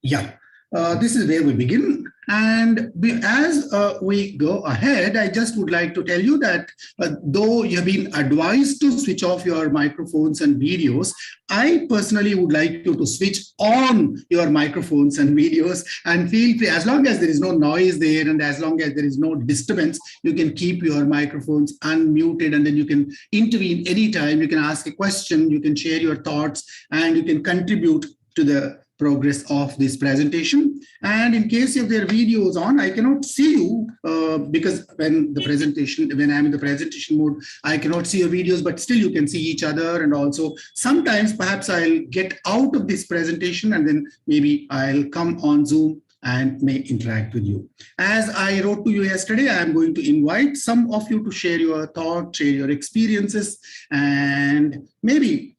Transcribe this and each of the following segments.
Yeah, this is where we begin. And as we go ahead, I just would like to tell you that though you have been advised to switch off your microphones and videos, I personally would like you to switch on your microphones and videos and feel free. As long as there is no noise there and as long as there is no disturbance, you can keep your microphones unmuted and then you can intervene anytime. You can ask a question, you can share your thoughts, and you can contribute to the progress of this presentation. And in case if there are videos on, I cannot see you because when I'm in the presentation mode, I cannot see your videos, but still you can see each other. And also sometimes perhaps I'll get out of this presentation and then maybe I'll come on Zoom and may interact with you. As I wrote to you yesterday, I am going to invite some of you to share your thoughts, share your experiences, and maybe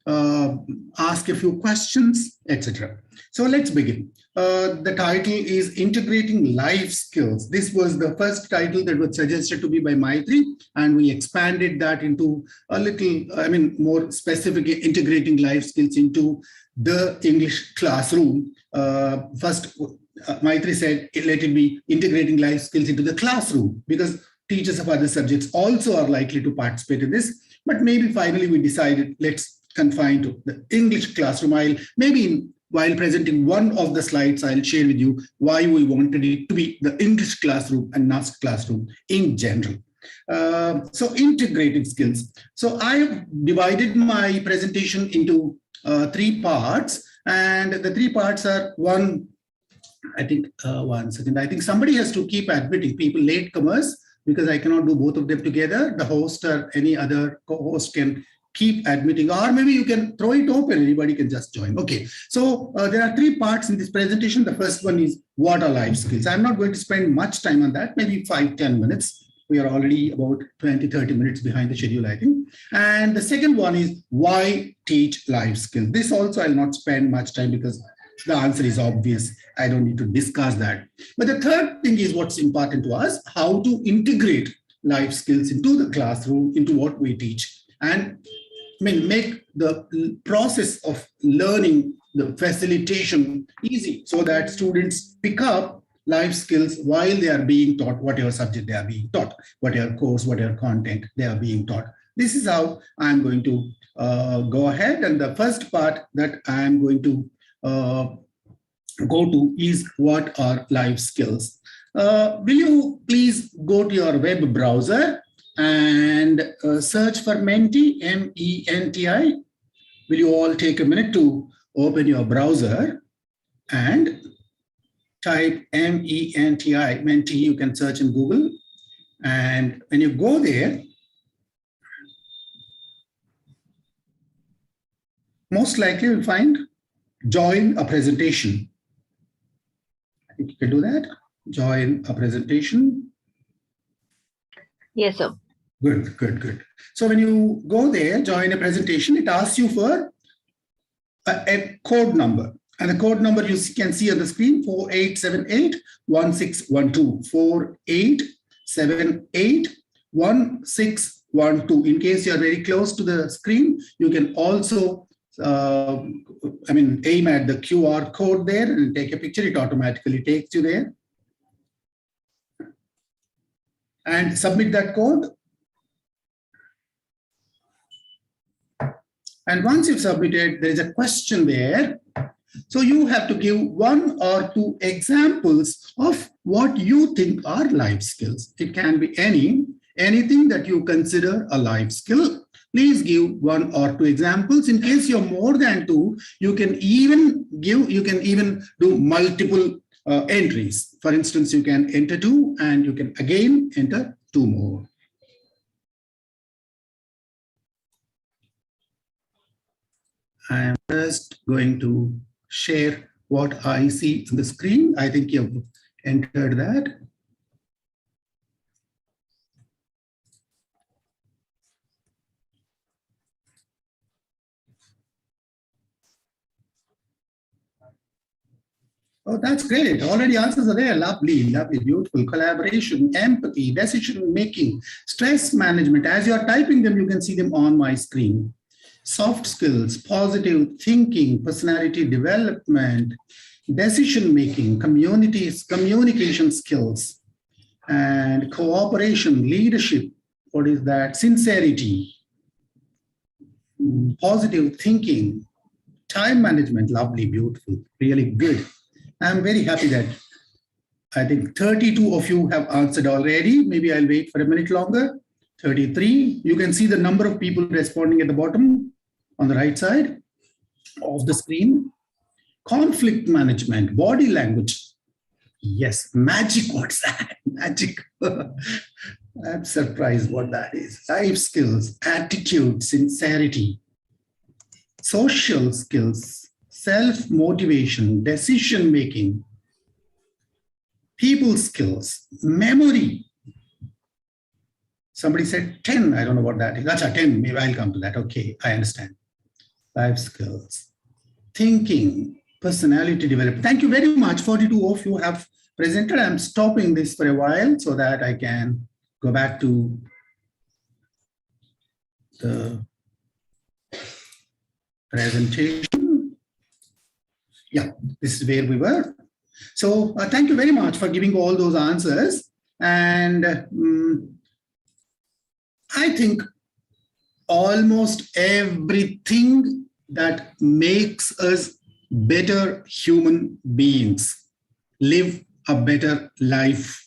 ask a few questions, etc. So let's begin. The title is Integrating Life Skills. This was the first title that was suggested to me by Maitri, and we expanded that into a little, more specific, integrating life skills into the English classroom. First, Maitri said, let it be integrating life skills into the classroom because teachers of other subjects also are likely to participate in this. But maybe finally we decided, let's confine to the English classroom. While presenting one of the slides, I'll share with you why we wanted it to be the English classroom and not classroom in general. So integrating skills. So I divided my presentation into 3 parts, and the 3 parts are one second. I think somebody has to keep admitting people, latecomers, because I cannot do both of them together. The host or any other co-host can keep admitting, or maybe you can throw it open. Anybody can just join. Okay. So there are 3 parts in this presentation. The first one is what are life skills. I'm not going to spend much time on that, maybe 5-10 minutes. We are already about 20-30 minutes behind the schedule, I think. And the second one is why teach life skills. This also I'll not spend much time because the answer is obvious. I don't need to discuss that. But the third thing is what's important to us, how to integrate life skills into the classroom, into what we teach, and make the process of learning, the facilitation easy so that students pick up life skills while they are being taught whatever subject they are being taught, whatever course, whatever content they are being taught. This is how I'm going to go ahead. And the first part that I'm going to go to is what are life skills. Will you please go to your web browser and search for Menti, M-E-N-T-I. Will you all take a minute to open your browser and type M-E-N-T-I, Menti, you can search in Google. And when you go there, most likely you'll find join a presentation. I think you can do that. Join a presentation. Yes, sir. Good. So when you go there, join a presentation, it asks you for a code number. And the code number you can see on the screen, 4878-1612, 4878-1612. In case you're very close to the screen, you can also aim at the QR code there and take a picture. It automatically takes you there. And submit that code. And once you've submitted, there is a question there. So you have to give 1 or 2 examples of what you think are life skills. It can be anything that you consider a life skill. Please give 1 or 2 examples. In case you're more than 2, you can even do multiple entries. For instance, you can enter 2 and you can again enter 2 more. I am just going to share what I see on the screen. I think you've entered that. Oh, that's great. Already answers are there. Lovely, beautiful. Collaboration, empathy, decision making, stress management. As you're typing them, you can see them on my screen. Soft skills, positive thinking, personality development, decision-making, communication skills, and cooperation, leadership. What is that? Sincerity, positive thinking, time management. Lovely, beautiful, really good. I'm very happy that I think 32 of you have answered already. Maybe I'll wait for a minute longer. 33. You can see the number of people responding at the bottom on the right side of the screen. Conflict management, body language. Yes, magic. What's that? Magic. I'm surprised what that is. Life skills, attitude, sincerity, social skills, self-motivation, decision-making, people skills, memory. Somebody said 10. I don't know what that is. That's a 10. Maybe I'll come to that. Okay, I understand. Life skills, thinking, personality development. Thank you very much. 42 of you have presented. I'm stopping this for a while so that I can go back to the presentation. Yeah, this is where we were. So thank you very much for giving all those answers. And I think almost everything that makes us better human beings, live a better life,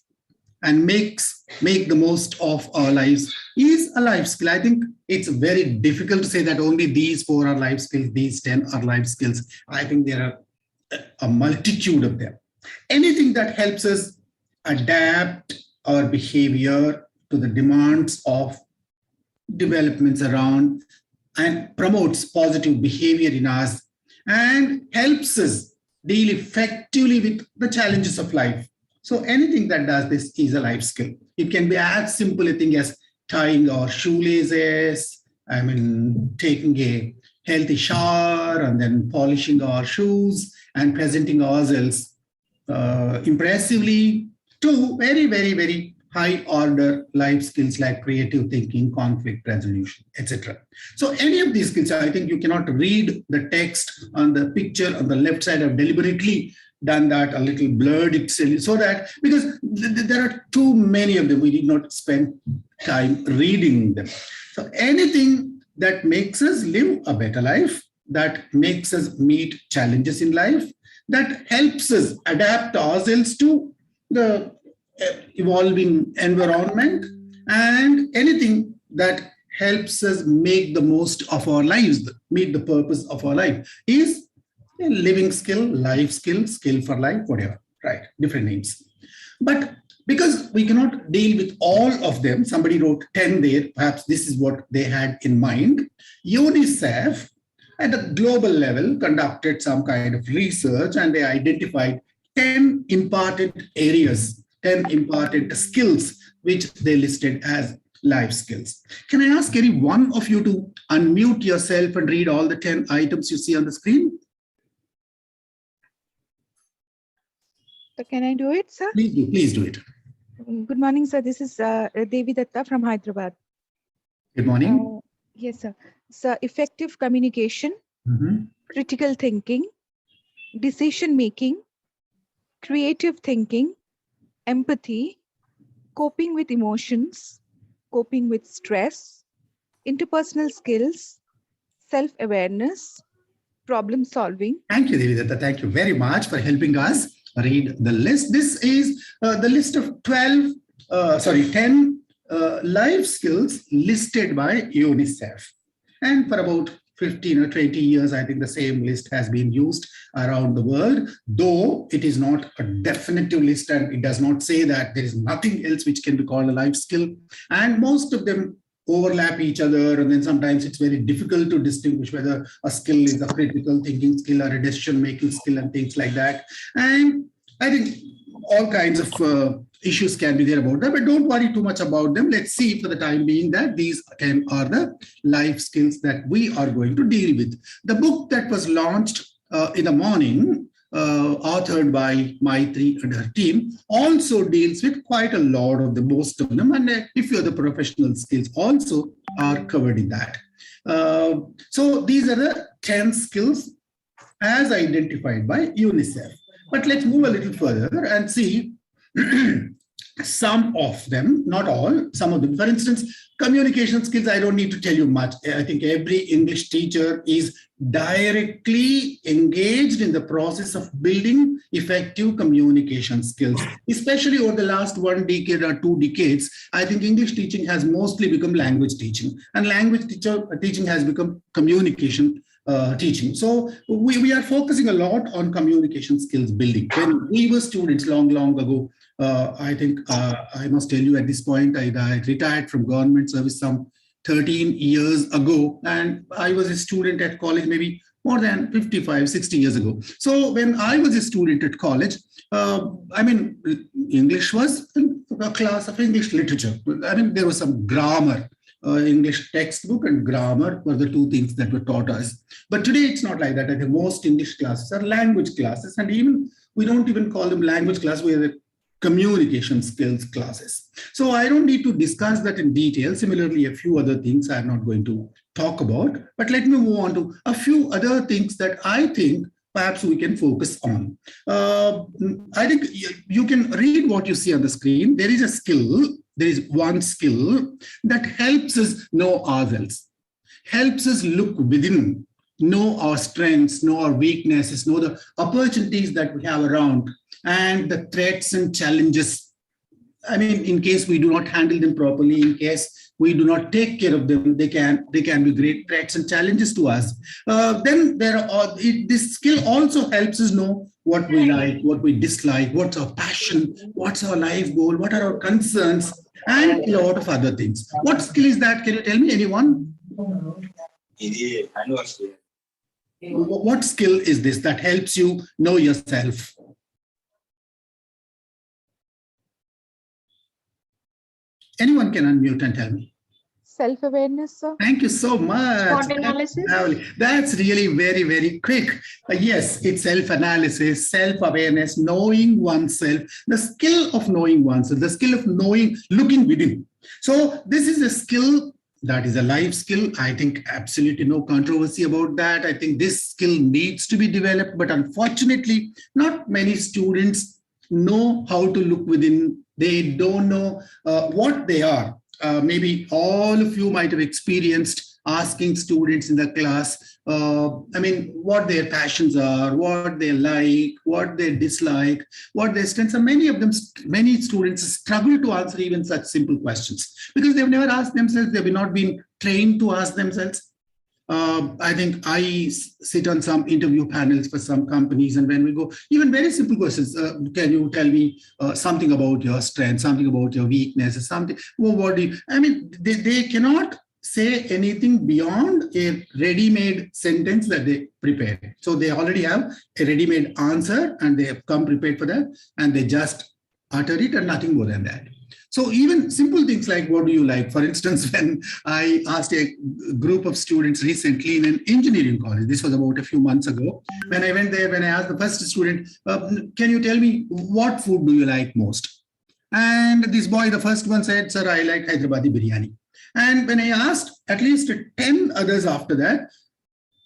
and make the most of our lives is a life skill. I think it's very difficult to say that only these 4 are life skills, these 10 are life skills. I think there are a multitude of them. Anything that helps us adapt our behavior to the demands of developments around and promotes positive behavior in us and helps us deal effectively with the challenges of life. So anything that does this is a life skill. It can be as simple a thing as tying our shoelaces, taking a healthy shower and then polishing our shoes and presenting ourselves impressively, to very, very, very high order life skills like creative thinking, conflict resolution, etc. So any of these skills, I think you cannot read the text on the picture on the left side. I've deliberately done that a little blurred so that, because there are too many of them, we did not spend time reading them. So anything that makes us live a better life, that makes us meet challenges in life, that helps us adapt ourselves to the evolving environment, and anything that helps us make the most of our lives, meet the purpose of our life, is a living skill, life skill, skill for life, whatever, right? Different names. But because we cannot deal with all of them, somebody wrote 10 there, perhaps this is what they had in mind. UNICEF at a global level conducted some kind of research, and they identified 10 important areas, 10 important skills, which they listed as life skills. Can I ask any one of you to unmute yourself and read all the 10 items you see on the screen? So can I do it, sir? Please do it. Good morning, sir. This is Devi Datta from Hyderabad. Good morning. Yes, sir. So effective communication, critical thinking, decision making, creative thinking, empathy, coping with emotions, coping with stress, interpersonal skills, self-awareness, problem solving. Thank you, Devi Datta. Thank you very much for helping us read the list. This is the list of 10 life skills listed by UNICEF. And for about 15 or 20 years, I think the same list has been used around the world, though it is not a definitive list and it does not say that there is nothing else which can be called a life skill. And most of them overlap each other, and then sometimes it's very difficult to distinguish whether a skill is a critical thinking skill or a decision-making skill and things like that. And I think all kinds of issues can be there about that, but don't worry too much about them. Let's see for the time being that these 10 are the life skills that we are going to deal with. The book that was launched in the morning, authored by Maitri and her team, also deals with quite a lot of most of them, and a few other professional skills also are covered in that. So these are the 10 skills as identified by UNICEF. But let's move a little further and see some of them, not all, some of them. For instance, communication skills, I don't need to tell you much. I think every English teacher is directly engaged in the process of building effective communication skills, especially over the last 1 decade or 2 decades. I think English teaching has mostly become language teaching, and language teaching has become communication teaching. So we are focusing a lot on communication skills building. When we were students long ago, I think I must tell you at this point, I retired from government service some 13 years ago, and I was a student at college maybe more than 55, 60 years ago. So when I was a student at college, I mean, English was a class of English literature. I mean, there was some grammar. English textbook and grammar were the two things that were taught us. But today it's not like that. I think most English classes are language classes, and even we don't even call them language classes. We are communication skills classes. So I don't need to discuss that in detail. Similarly, a few other things I'm not going to talk about, but let me move on to a few other things that I think perhaps we can focus on. I think you can read what you see on the screen. There is a skill, there is one skill that helps us know ourselves, helps us look within, know our strengths, know our weaknesses, know the opportunities that we have around, and the threats and challenges. I mean, in case we do not handle them properly, in case we do not take care of them, they can be great threats and challenges to us. Then this skill also helps us know what we like, what we dislike, what's our passion, what's our life goal, what are our concerns, and a lot of other things. What skill is that? Can you tell me, anyone? What skill is this that helps you know yourself? Anyone can unmute and tell me. Self-awareness, sir. Thank you so much. SWOT analysis. That's really very, very quick. Yes, it's self-analysis, self-awareness, knowing oneself, the skill of knowing oneself, the skill of knowing, looking within. So this is a skill that is a life skill. I think absolutely no controversy about that. I think this skill needs to be developed, but unfortunately, not many students know how to look within. They don't know what they are. Maybe all of you might have experienced asking students in the class, I mean, what their passions are, what they like, what they dislike, what their strengths are. Many of them, many students struggle to answer even such simple questions because they've never asked themselves, they've not been trained to ask themselves. I think I sit on some interview panels for some companies, and when we go, even very simple questions, can you tell me something about your strength, something about your weaknesses, something, well, what do you, I mean, they cannot say anything beyond a ready-made sentence that they prepared. So they already have a ready-made answer and they have come prepared for that, and they just utter it and nothing more than that. So even simple things like, what do you like? For instance, when I asked a group of students recently in an engineering college, this was about a few months ago, when I went there, when I asked the first student, can you tell me what food do you like most? And this boy, the first one said, sir, I like Hyderabadi biryani. And when I asked at least 10 others after that,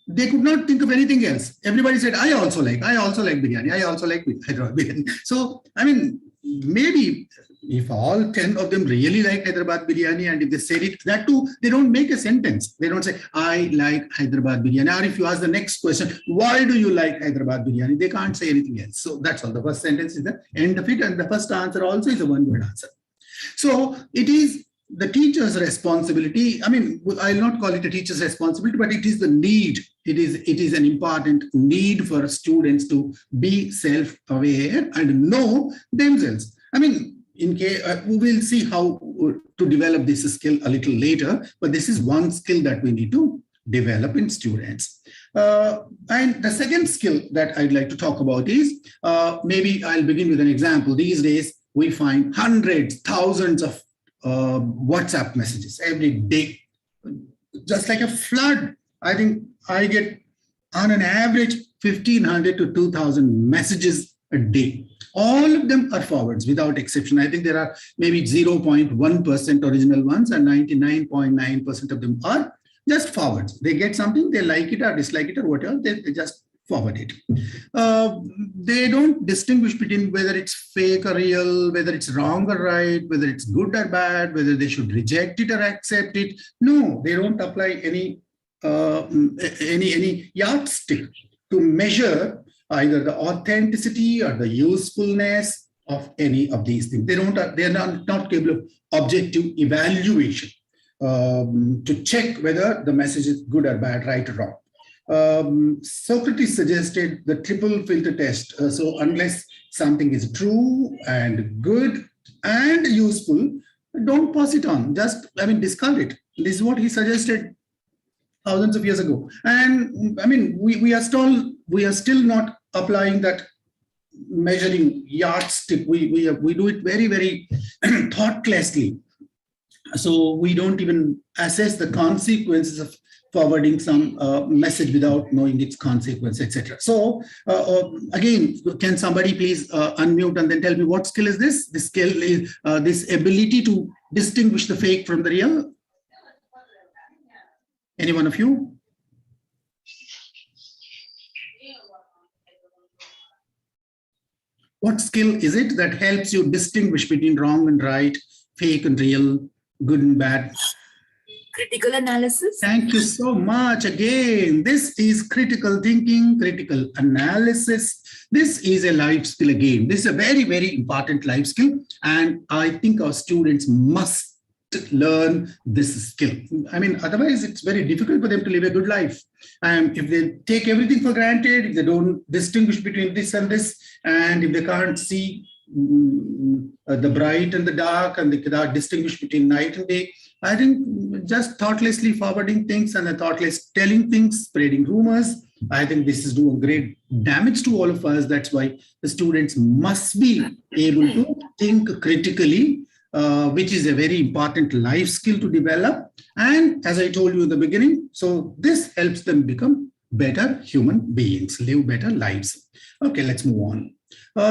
they could not think of anything else. Everybody said, I also like biryani. I also like Hyderabad biryani. So, I mean, maybe if all 10 of them really like Hyderabad biryani, and if they said it, that too, they don't make a sentence. They don't say, I like Hyderabad biryani. Or if you ask the next question, why do you like Hyderabad biryani? They can't say anything else. So that's all. The first sentence is the end of it. And the first answer also is a one-word answer. So it is the teacher's responsibility. I mean, I'll not call it a teacher's responsibility, but it is the need. It is an important need for students to be self-aware and know themselves. I mean, in case we will see how to develop this skill a little later, but this is one skill that we need to develop in students. And the second skill that I'd like to talk about is, maybe I'll begin with an example. These days, we find hundreds, thousands of WhatsApp messages every day, just like a flood. I think I get on an average 1,500 to 2,000 messages a day. All of them are forwards without exception. I think there are maybe 0.1% original ones, and 99.9% of them are just forwards. They get something, they like it or dislike it or whatever, they just forward it. They don't distinguish between whether it's fake or real, whether it's wrong or right, whether it's good or bad, whether they should reject it or accept it. No, they don't apply any yardstick to measure either the authenticity or the usefulness of any of these things. They are not capable of objective evaluation to check whether the message is good or bad, right or wrong. Socrates suggested the triple filter test. So unless something is true and good and useful, don't pass it on. Just, discard it. This is what he suggested thousands of years ago. And we are still not applying that measuring yardstick. We do it very, very thoughtlessly. So we don't even assess the consequences of forwarding some message without knowing its consequence, etc. So again, can somebody please unmute and then tell me what skill is this? This skill is this ability to distinguish the fake from the real. Any one of you? What skill is it that helps you distinguish between wrong and right, fake and real, good and bad? Critical analysis. Thank you so much. Again, this is critical thinking, critical analysis. This is a life skill again. This is a very, very important life skill. And I think our students must learn this skill. Otherwise it's very difficult for them to live a good life. If they take everything for granted, if they don't distinguish between this and this, and if they can't see the bright and the dark, and they cannot distinguish between night and day, I think just thoughtlessly forwarding things and thoughtless telling things, spreading rumors, I think this is doing great damage to all of us. That's why the students must be able to think critically, which is a very important life skill to develop. And as I told you in the beginning, so this helps them become better human beings, live better lives. Okay, let's move on.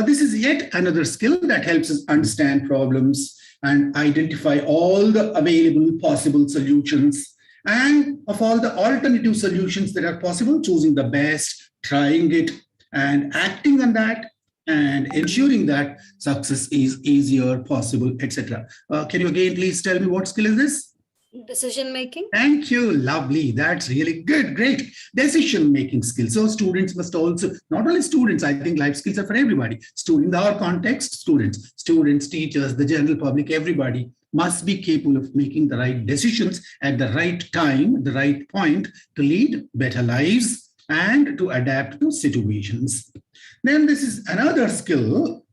This is yet another skill that helps us understand problems and identify all the available possible solutions, and of all the alternative solutions that are possible, choosing the best, trying it and acting on that, and ensuring that success is easier, possible, etc. Can you again please tell me what skill is this? Decision making. Thank you. Lovely. That's really good. Great. Decision making skills. So students must also, not only students, I think life skills are for everybody. In our context, students, teachers, the general public, everybody must be capable of making the right decisions at the right time, the right point, to lead better lives and to adapt to situations. Then this is another skill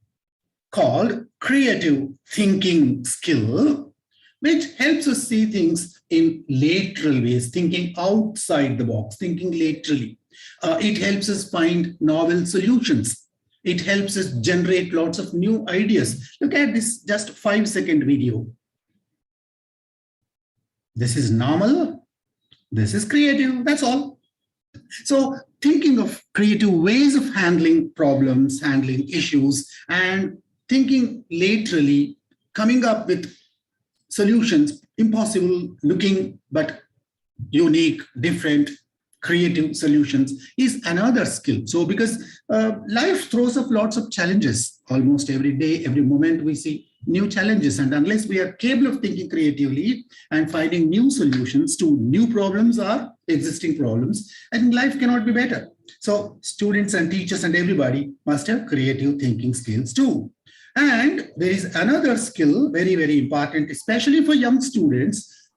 called creative thinking skill, which helps us see things in lateral ways, thinking outside the box, thinking laterally. It helps us find novel solutions. It helps us generate lots of new ideas. Look at this just 5-second video. This is normal. This is creative. That's all. So thinking of creative ways of handling problems, handling issues, and thinking laterally, coming up with solutions, impossible looking, but unique, different, creative solutions is another skill. So because life throws up lots of challenges, almost every day, every moment we see new challenges. And unless we are capable of thinking creatively and finding new solutions to new problems or existing problems, I think life cannot be better. So students and teachers and everybody must have creative thinking skills too. And there is another skill, very, very important, especially for young students,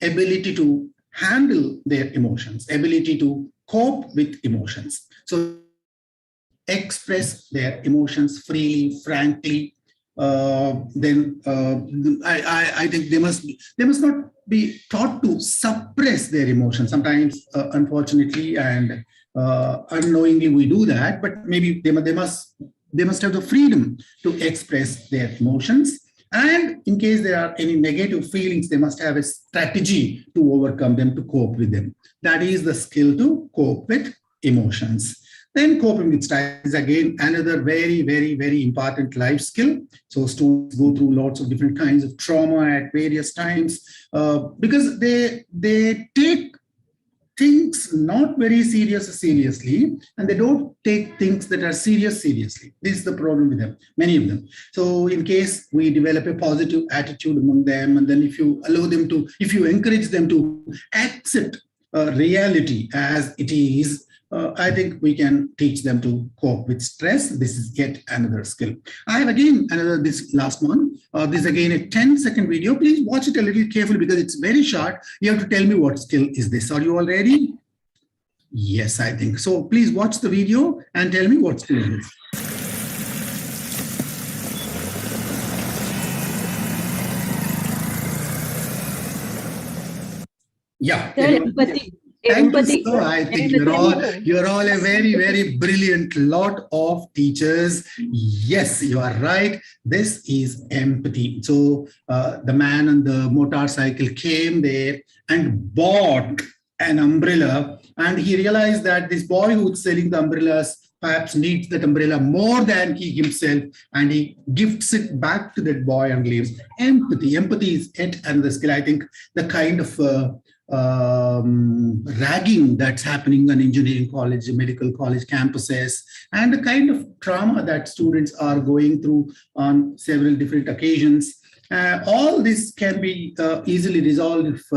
ability to handle their emotions, ability to cope with emotions. So express their emotions freely, frankly. I think they must not be taught to suppress their emotions. Sometimes, unfortunately and unknowingly, we do that. But maybe they must have the freedom to express their emotions. And in case there are any negative feelings, they must have a strategy to overcome them, to cope with them. That is the skill to cope with emotions. Then coping with stress is again another very, very, very important life skill. So students go through lots of different kinds of trauma at various times because they take things not very seriously, and they don't take things that are seriously. This is the problem with them, many of them. So in case we develop a positive attitude among them, and then if you encourage them to accept reality as it is, I think we can teach them to cope with stress. This is yet another skill. I have again this last one. This is again a 10-second video. Please watch it a little carefully because it's very short. You have to tell me what skill is this. Are you all ready? Yes, I think so. Please watch the video and tell me what skill is this. Yeah. Empathy. Empathy. So I think you're all a very brilliant lot of teachers. Yes, you are right. This is empathy. So the man on the motorcycle came there and bought an umbrella, and he realized that this boy who's selling the umbrellas perhaps needs that umbrella more than he himself, and he gifts it back to that boy and leaves. Empathy is yet another skill. I think the kind of ragging that's happening on engineering college, medical college campuses, and the kind of trauma that students are going through on several different occasions. All this can be easily resolved if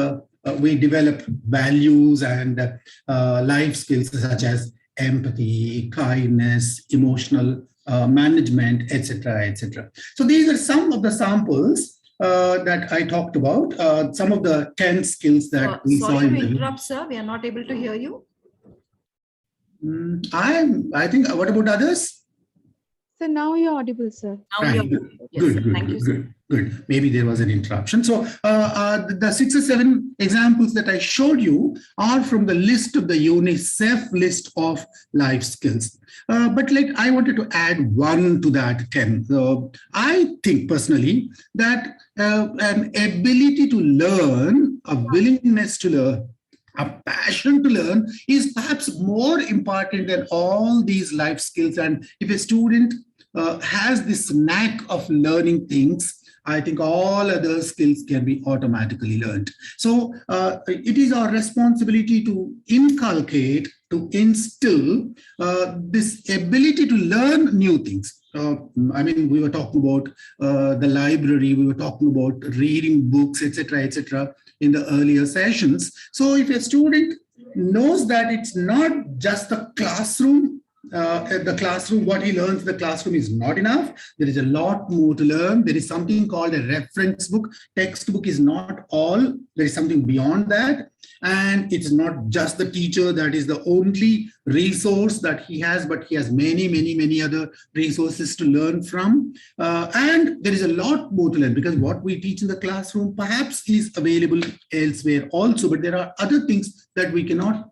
we develop values and life skills such as empathy, kindness, emotional management, etc., etc. So these are some of the samples that I talked about, some of the 10 skills that we saw. Sorry to interrupt, sir. We are not able to hear you. I think, what about others? So now you're audible, sir. Now we are Good. Thank you, sir. Good. Maybe there was an interruption. So the 6 or 7 examples that I showed you are from the list of the UNICEF list of life skills. But I wanted to add one to that 10. So I think personally that an ability to learn, a willingness to learn, a passion to learn is perhaps more important than all these life skills. And if a student has this knack of learning things, I think all other skills can be automatically learned. So it is our responsibility to inculcate, to instill this ability to learn new things. I mean, we were talking about the library, we were talking about reading books, etc., in the earlier sessions. So if a student knows that it's not just the classroom, what he learns in the classroom is not enough. There is a lot more to learn. There is something called a reference book. Textbook is not all. There is something beyond that. And it's not just the teacher that is the only resource that he has, but he has many other resources to learn from. And there is a lot more to learn because what we teach in the classroom perhaps is available elsewhere also, but there are other things that we cannot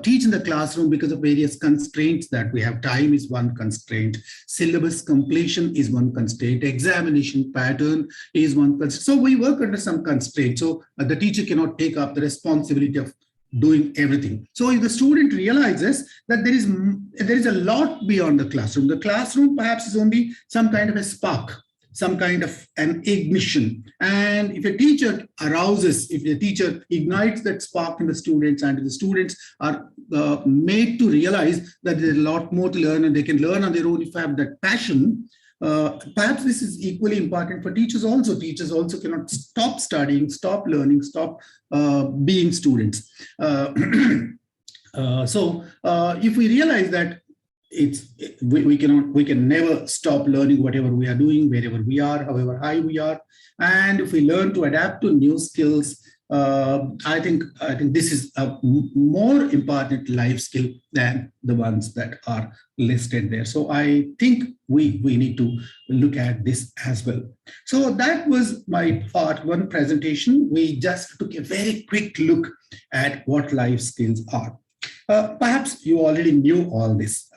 teach in the classroom because of various constraints that we have. Time is one constraint, syllabus completion is one constraint, examination pattern is one constraint. So we work under some constraints. So the teacher cannot take up the responsibility of doing everything. So if the student realizes that there is a lot beyond the classroom perhaps is only some kind of a spark, some kind of an ignition. And if a teacher arouses, if a teacher ignites that spark in the students, and the students are made to realize that there's a lot more to learn and they can learn on their own if they have that passion, perhaps this is equally important for teachers also. Teachers also cannot stop studying, stop learning, stop being students. So if we realize that we can never stop learning whatever we are doing, wherever we are, however high we are, and if we learn to adapt to new skills, I think this is a more important life skill than the ones that are listed there. So I think we need to look at this as well. So that was my part 1 presentation. We just took a very quick look at what life skills are. Perhaps you already knew all this,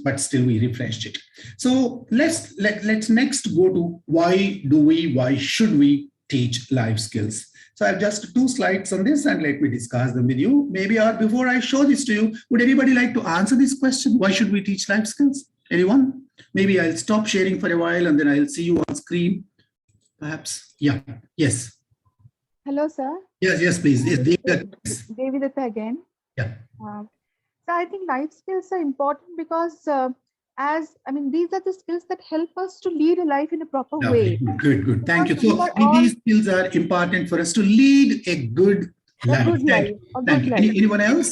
but still we refreshed it. So let's next go to why should we teach life skills? So I have just 2 slides on this and let me discuss them with you. Maybe before I show this to you, would anybody like to answer this question? Why should we teach life skills? Anyone? Maybe I'll stop sharing for a while and then I'll see you on screen. Perhaps. Yeah. Yes. Hello, sir. Yes, please. Yes, Devi Datta again. Yeah. So I think life skills are important because these are the skills that help us to lead a life in a proper Lovely. way. Good. Thank you. Because we So are all these skills are important for us to lead a good a life. good life, a Thank good you. life. Anyone else?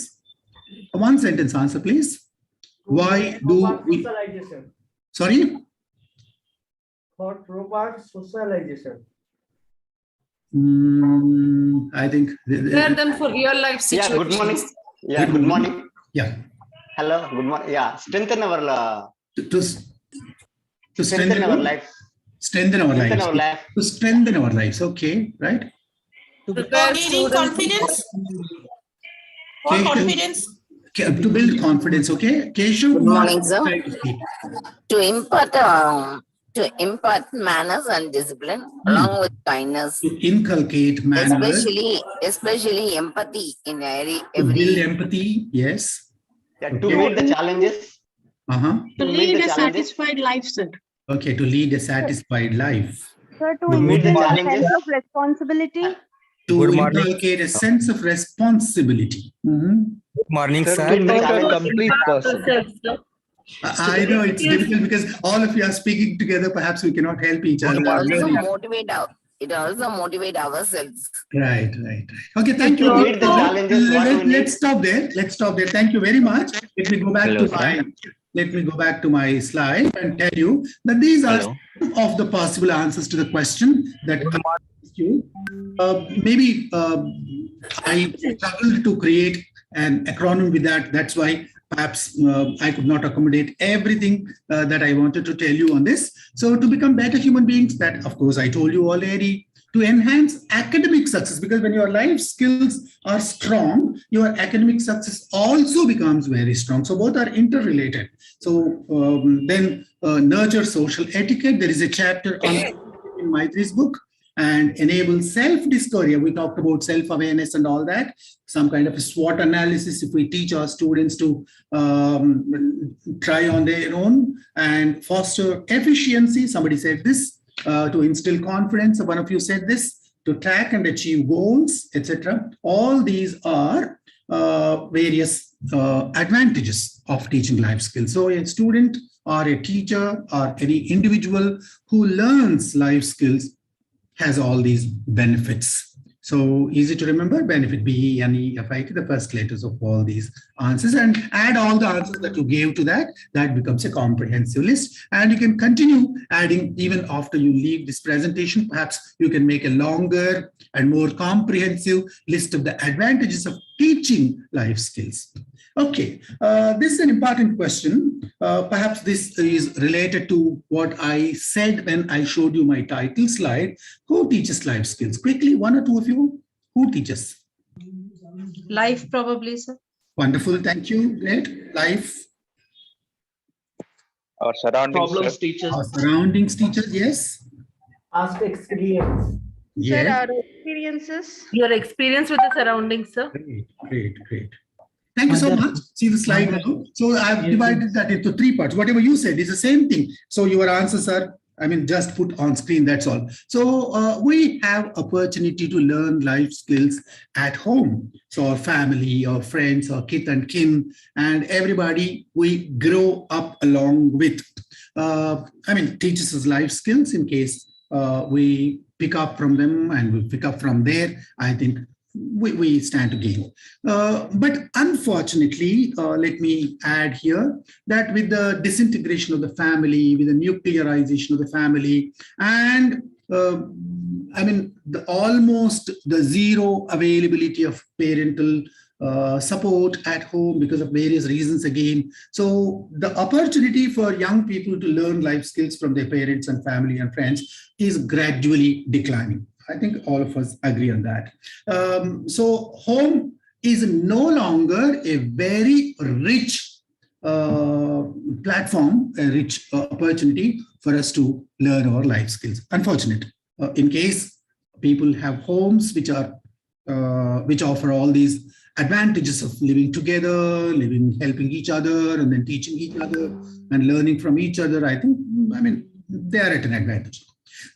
One sentence answer, please. Why do we? Socialization. Sorry? For robot socialization. I think. Prepare them for real life Yeah, situations. good morning. Yeah, good morning. Yeah. Hello, good morning. Yeah, strengthen our To strengthen our life. Strengthen our Strengthen lives. our life. To strengthen our lives. Okay, right? Prepare Gaining students. confidence. For Keshav, confidence. to build confidence, okay? Keshav, Good morning, sir. try to speak. To impart manners and discipline along with kindness, To inculcate manners, especially empathy in to build every empathy, yes. Yeah, Okay. to meet the challenges. Uh-huh. To meet lead the a challenges. satisfied life, sir. Okay, to lead a satisfied life. So to meet the instill a challenges. sense of responsibility. To Good morning. inculcate a sense of responsibility. Good morning, Sir, sir. to meet the Not a challenges. complete person. I know it's difficult because all of you are speaking together. Perhaps we cannot help each other. it also motivate ourselves. Right. Okay, thank you. To meet the challenges, what we need. Let's stop there. Thank you very much. Let me go back Hello, to my. Let me go back to my slide and tell you that these are some of the possible answers to the question that I asked you. Maybe I struggled to create an acronym with that. That's why perhaps I could not accommodate everything that I wanted to tell you on this. So to become better human beings, that of course I told you already, to enhance academic success, because when your life skills are strong, your academic success also becomes very strong. So both are interrelated. So then nurture social etiquette. There is a chapter on in Maitri's book, and enable self-discovery. We talked about self-awareness and all that, some kind of a SWOT analysis if we teach our students to try on their own, and foster efficiency. Somebody said this, to instill confidence. One of you said this, to track and achieve goals, etc. All these are various advantages of teaching life skills. So a student or a teacher or any individual who learns life skills has all these benefits. So easy to remember, benefit, BENEFIT, the first letters of all these answers, and add all the answers that you gave to that. That becomes a comprehensive list. And you can continue adding even after you leave this presentation. Perhaps you can make a longer and more comprehensive list of the advantages of teaching life skills. Okay, this is an important question. Perhaps this is related to what I said when I showed you my title slide. Who teaches life skills? Quickly, one or two of you. Who teaches? Life probably, sir. Wonderful, thank you. Great. Life. Our surroundings. Problems teachers. Our surroundings teachers, yes. Ask experience. Yes. Sir, our experiences. Your experience with the surroundings, sir. Great. Thank you so much. See the slide now. So I've divided that into three parts. Whatever you said is the same thing. So your answers are, just put on screen, that's all. So we have opportunity to learn life skills at home. So our family, our friends, our kith and kin, and everybody we grow up along with. Teaches us life skills in case we pick up from them and we pick up from there. I think we stand to gain. But unfortunately, let me add here that with the disintegration of the family, with the nuclearization of the family, and almost the zero availability of parental support at home because of various reasons again. So the opportunity for young people to learn life skills from their parents and family and friends is gradually declining. I think all of us agree on that. So home is no longer a very rich platform, a rich opportunity for us to learn our life skills. Unfortunate. In case people have homes which offer all these advantages of living together, helping each other, and then teaching each other and learning from each other, I think, they are at an advantage.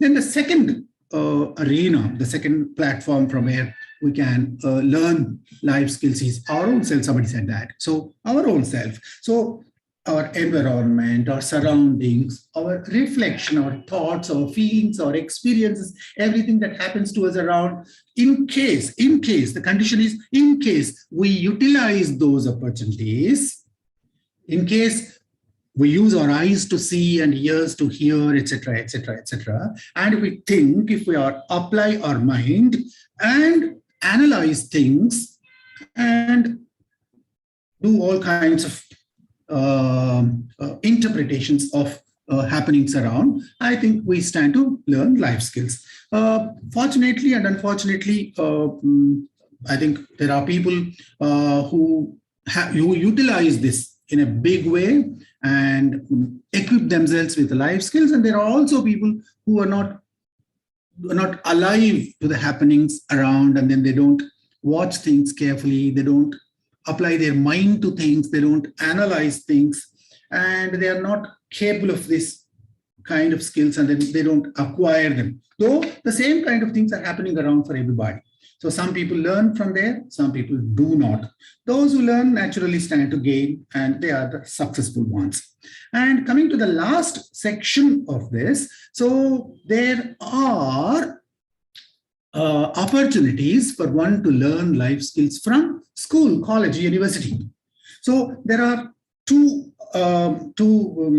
Then the second arena, the second platform from where we can learn life skills is our own self. Somebody said that. So our own self. So our environment, our surroundings, our reflection, our thoughts, our feelings, our experiences, everything that happens to us around, in case, the condition is in case we utilize those opportunities, in case we use our eyes to see and ears to hear, etc., etc., etc., and we think, if we are apply our mind and analyze things and do all kinds of interpretations of happenings around, I think we stand to learn life skills. Fortunately and unfortunately, I think there are people who utilize this in a big way and equip themselves with life skills, and there are also people who are not alive to the happenings around, and then they don't watch things carefully, they don't apply their mind to things, they don't analyze things, and they are not capable of this kind of skills, and then they don't acquire them. Though the same kind of things are happening around for everybody. So some people learn from there, some people do not. Those who learn naturally stand to gain, and they are the successful ones. And coming to the last section of this, so there are opportunities for one to learn life skills from school, college, university. So there are two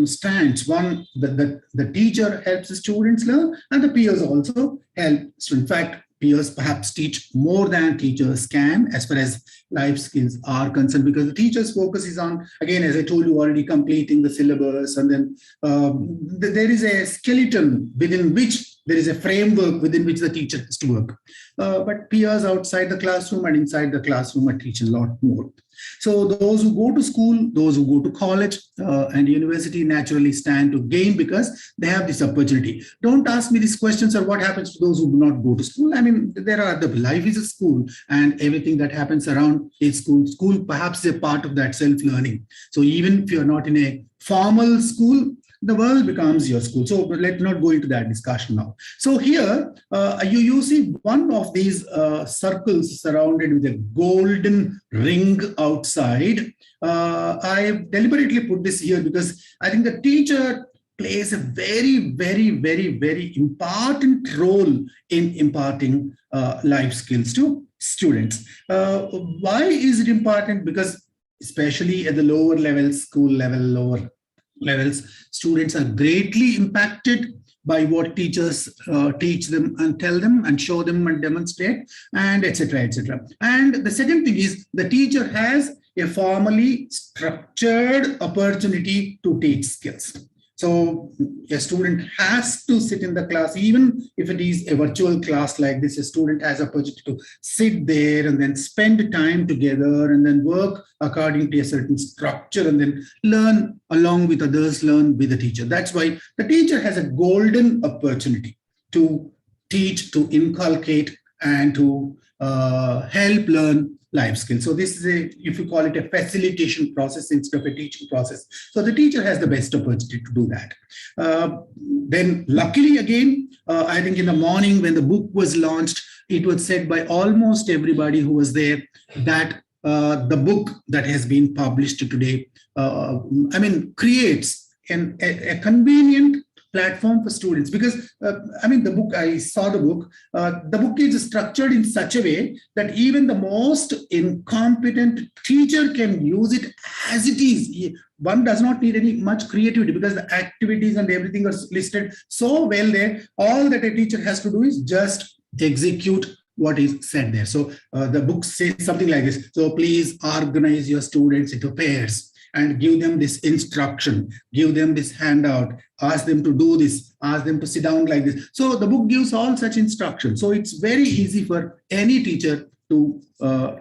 strands. One, the teacher helps the students learn, and the peers also help. So in fact, peers perhaps teach more than teachers can as far as life skills are concerned, because the teacher's focus is on, again, as I told you already, completing the syllabus, and then there is a skeleton within which there is a framework within which the teacher has to work. But peers outside the classroom and inside the classroom are teaching a lot more. So those who go to school, those who go to college and university naturally stand to gain because they have this opportunity. Don't ask me these questions or what happens to those who do not go to school. I mean, life is a school, and everything that happens around is school. School perhaps is a part of that self-learning. So even if you're not in a formal school, the world becomes your school. So let's not go into that discussion now. So here you see one of these circles surrounded with a golden ring outside. I deliberately put this here because I think the teacher plays a very, very, very, very important role in imparting life skills to students. Why is it important? Because especially at the lower levels, school level, lower levels, students are greatly impacted by what teachers teach them and tell them and show them and demonstrate, and etc., etc. And the second thing is the teacher has a formally structured opportunity to teach skills. So a student has to sit in the class, even if it is a virtual class like this, a student has opportunity to sit there and then spend time together and then work according to a certain structure and then learn along with others, learn with the teacher. That's why the teacher has a golden opportunity to teach, to inculcate, and to help learn life skills. So this is if you call it a facilitation process instead of a teaching process. So the teacher has the best opportunity to do that. Then luckily again, I think in the morning when the book was launched, it was said by almost everybody who was there that the book that has been published today, creates a convenient platform for students, because the book, I saw the book is structured in such a way that even the most incompetent teacher can use it as it is. One does not need any much creativity because the activities and everything are listed so well there. All that a teacher has to do is just execute what is said there. So the book says something like this. So please organize your students into pairs and give them this instruction, give them this handout, ask them to do this, ask them to sit down like this. So the book gives all such instructions. So it's very easy for any teacher to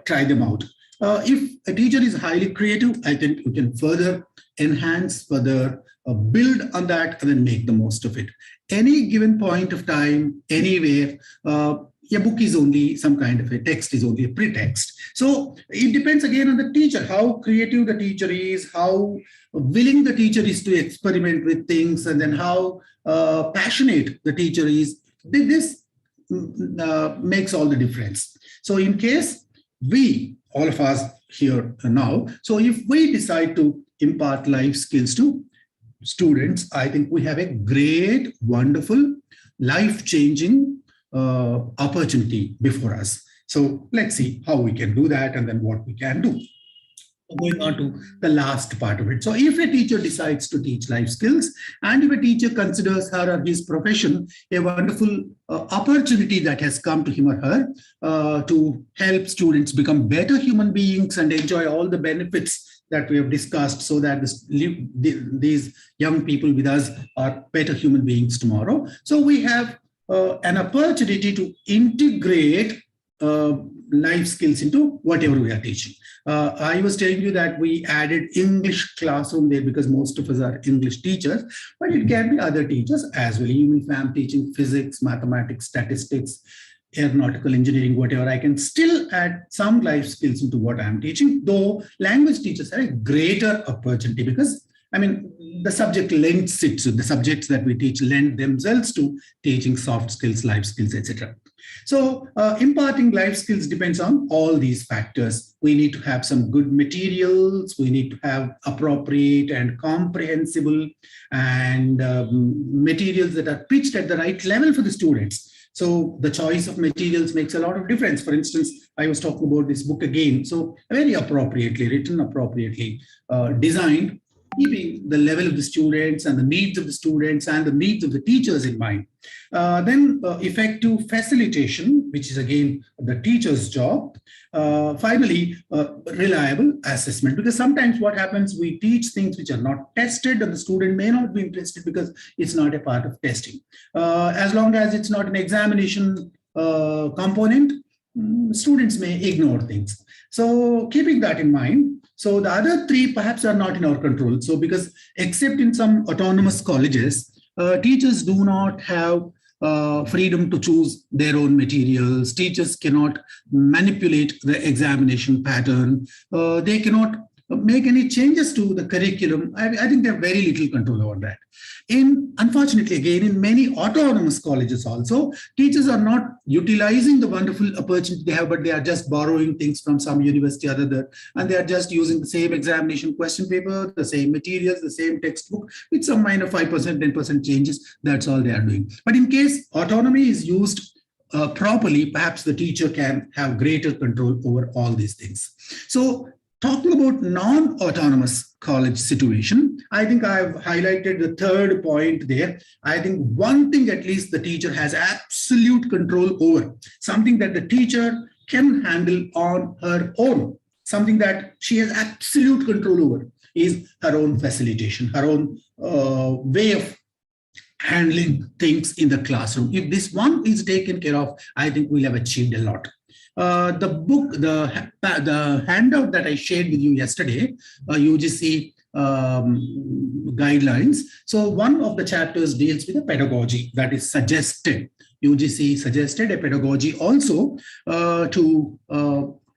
try them out. If a teacher is highly creative, I think you can further enhance, further build on that and then make the most of it. Any given point of time, anywhere, a book is only some kind of a text, is only a pretext. So it depends again on the teacher, how creative the teacher is, how willing the teacher is to experiment with things, and then how passionate the teacher is. This makes all the difference. So in case we, all of us here now, so if we decide to impart life skills to students, I think we have a great, wonderful, life-changing opportunity before us. So let's see how we can do that and then what we can do. Going on to the last part of it. So if a teacher decides to teach life skills, and if a teacher considers her or his profession a wonderful opportunity that has come to him or her to help students become better human beings and enjoy all the benefits that we have discussed, so that these young people with us are better human beings tomorrow. So we have an opportunity to integrate life skills into whatever we are teaching. I was telling you that we added English classroom there because most of us are English teachers, but it can be other teachers as well. Even if I'm teaching physics, mathematics, statistics, aeronautical engineering, whatever, I can still add some life skills into what I'm teaching, though language teachers have a greater opportunity because, I mean, the subject lends it to, the subjects that we teach lend themselves to teaching soft skills, life skills, etc. So imparting life skills depends on all these factors. We need to have some good materials. We need to have appropriate and comprehensible and materials that are pitched at the right level for the students. So the choice of materials makes a lot of difference. For instance, I was talking about this book again. So very appropriately written, appropriately designed, keeping the level of the students and the needs of the students and the needs of the teachers in mind. Then effective facilitation, which is again the teacher's job. Finally, reliable assessment, because sometimes what happens, we teach things which are not tested and the student may not be interested because it's not a part of testing. As long as it's not an examination component, students may ignore things. So keeping that in mind, so the other three perhaps are not in our control. So because except in some autonomous colleges, teachers do not have freedom to choose their own materials. Teachers cannot manipulate the examination pattern. They cannot make any changes to the curriculum. I think they have very little control over that. Unfortunately, again, in many autonomous colleges also, teachers are not utilizing the wonderful opportunity they have, but they are just borrowing things from some university or other, and they are just using the same examination question paper, the same materials, the same textbook, with some minor 5%, 10% changes. That's all they are doing. But in case autonomy is used properly, perhaps the teacher can have greater control over all these things. So talking about non-autonomous college situation, I think I've highlighted the third point there. I think one thing at least the teacher has absolute control over, something that the teacher can handle on her own, something that she has absolute control over, is her own facilitation, her own way of handling things in the classroom. If this one is taken care of, I think we'll have achieved a lot. The book, the handout that I shared with you yesterday, UGC guidelines. So one of the chapters deals with the pedagogy that is suggested. UGC suggested a pedagogy also to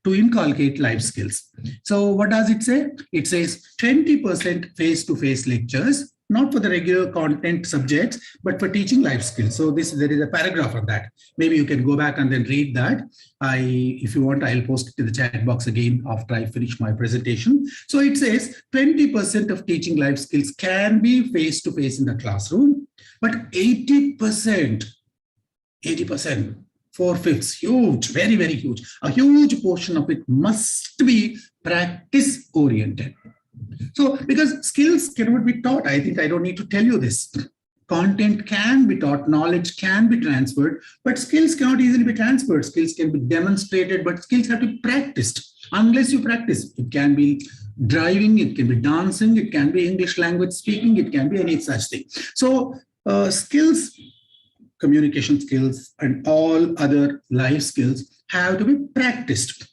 inculcate life skills. So what does it say? It says 20% face-to-face lectures, not for the regular content subjects, but for teaching life skills. So there is a paragraph on that. Maybe you can go back and then read that. If you want, I'll post it to the chat box again after I finish my presentation. So it says 20% of teaching life skills can be face-to-face in the classroom, but 80%, 4/5, huge, very, very huge. A huge portion of it must be practice-oriented. So because skills cannot be taught, I think I don't need to tell you this. Content can be taught, knowledge can be transferred, but skills cannot easily be transferred. Skills can be demonstrated, but skills have to be practiced. Unless you practice, it can be driving, it can be dancing, it can be English language speaking, it can be any such thing. So skills, communication skills, and all other life skills have to be practiced.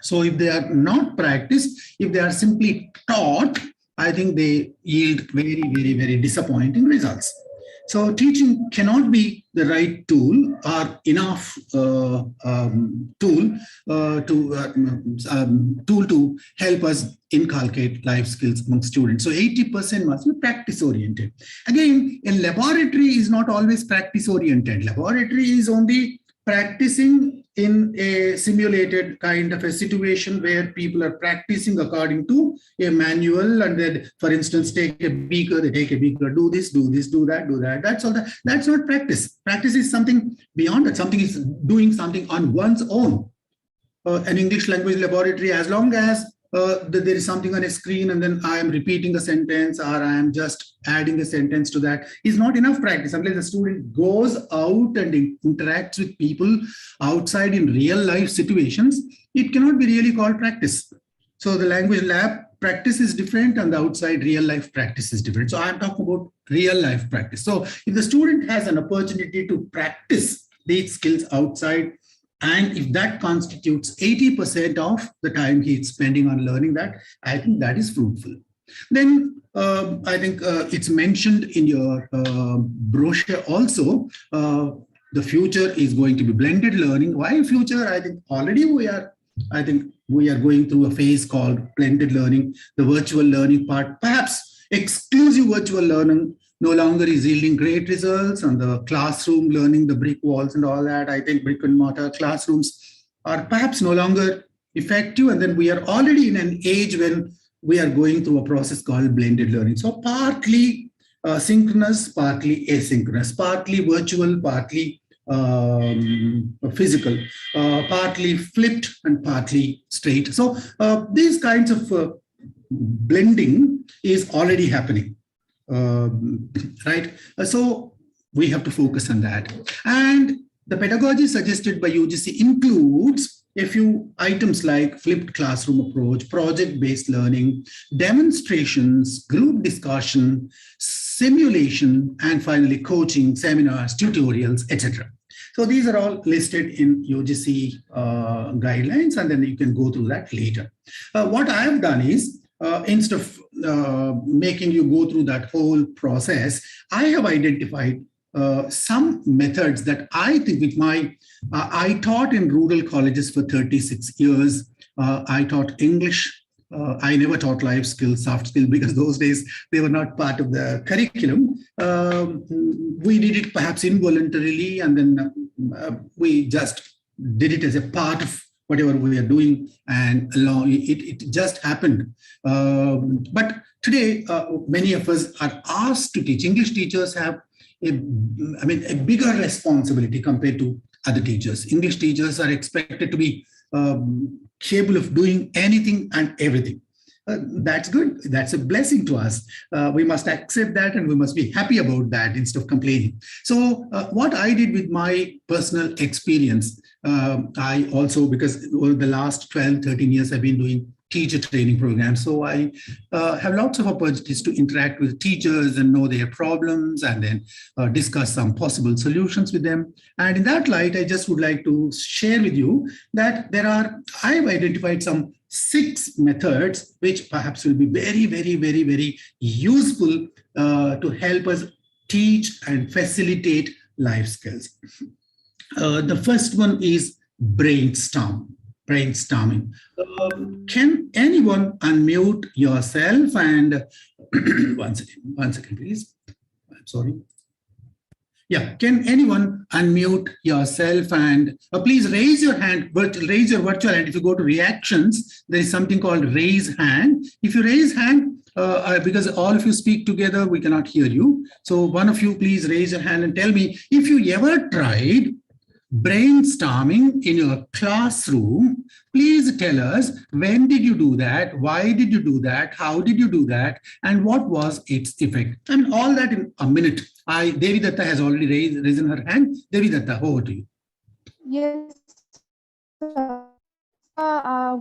So if they are not practiced, if they are simply taught, I think they yield very, very, very disappointing results. So teaching cannot be the right tool or enough tool to help us inculcate life skills among students. So 80% must be practice oriented. Again, a laboratory is not always practice oriented. Laboratory is only practicing in a simulated kind of a situation where people are practicing according to a manual, and then, for instance, take a beaker, they take a beaker, do this, do that, do that. That's all. That's not practice. Practice is something beyond that. Something is doing something on one's own. An English language laboratory, as long as there is something on a screen and then I am repeating a sentence or I am just adding a sentence to that, is not enough practice. Unless the student goes out and interacts with people outside in real life situations, it cannot be really called practice. So the language lab practice is different and the outside real life practice is different. So I'm talking about real life practice. So if the student has an opportunity to practice these skills outside, and if that constitutes 80% of the time he's spending on learning that, I think that is fruitful. Then I think it's mentioned in your brochure also, the future is going to be blended learning. Why future? I think already we are going through a phase called blended learning, the virtual learning part. Perhaps exclusive virtual learning no longer is yielding great results, and the classroom learning, the brick walls and all that. I think brick and mortar classrooms are perhaps no longer effective. And then we are already in an age when we are going through a process called blended learning. So partly synchronous, partly asynchronous, partly virtual, partly physical, partly flipped and partly straight. So these kinds of blending is already happening. Right? So we have to focus on that. And the pedagogy suggested by UGC includes a few items like flipped classroom approach, project-based learning, demonstrations, group discussion, simulation, and finally coaching, seminars, tutorials, etc. So these are all listed in UGC guidelines, and then you can go through that later. What I have done is, instead of making you go through that whole process, I have identified some methods that I think with my, I taught in rural colleges for 36 years. I taught English. I never taught life skills, soft skills, because those days they were not part of the curriculum. We did it perhaps involuntarily, and then we just did it as a part of whatever we are doing, and it just happened. But today, many of us are asked to teach. English teachers have a bigger responsibility compared to other teachers. English teachers are expected to be capable of doing anything and everything. That's good. That's a blessing to us. We must accept that, and we must be happy about that instead of complaining. So what I did with my personal experience, I also, because over the last 12, 13 years, I've been doing teacher training programs. So I have lots of opportunities to interact with teachers and know their problems, and then discuss some possible solutions with them. And in that light, I just would like to share with you that I've identified some 6 methods which perhaps will be very, very, very, very useful to help us teach and facilitate life skills. The first one is brainstorming. Can anyone unmute yourself and one second, please. I'm sorry. Yeah, can anyone unmute yourself and please raise your hand, but raise your virtual hand. If you go to reactions, there is something called raise hand. If you raise hand, because all of you speak together, we cannot hear you. So one of you, please raise your hand and tell me if you ever tried brainstorming in your classroom. Please tell us, when did you do that? Why did you do that? How did you do that? And what was its effect? I mean, all that in a minute. Devi Datta has already raised her hand. Devi Datta, over to you. Yes.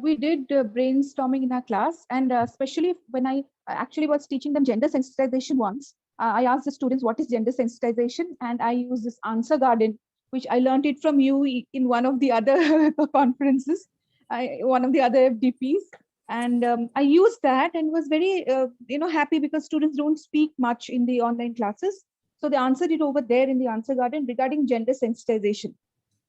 We did brainstorming in our class, and especially when I actually was teaching them gender sensitization once. I asked the students what is gender sensitization, and I used this answer garden, which I learned it from you in one of the other conferences, one of the other FDPs. And I used that and was very happy, because students don't speak much in the online classes. So they answered it over there in the answer garden regarding gender sensitization.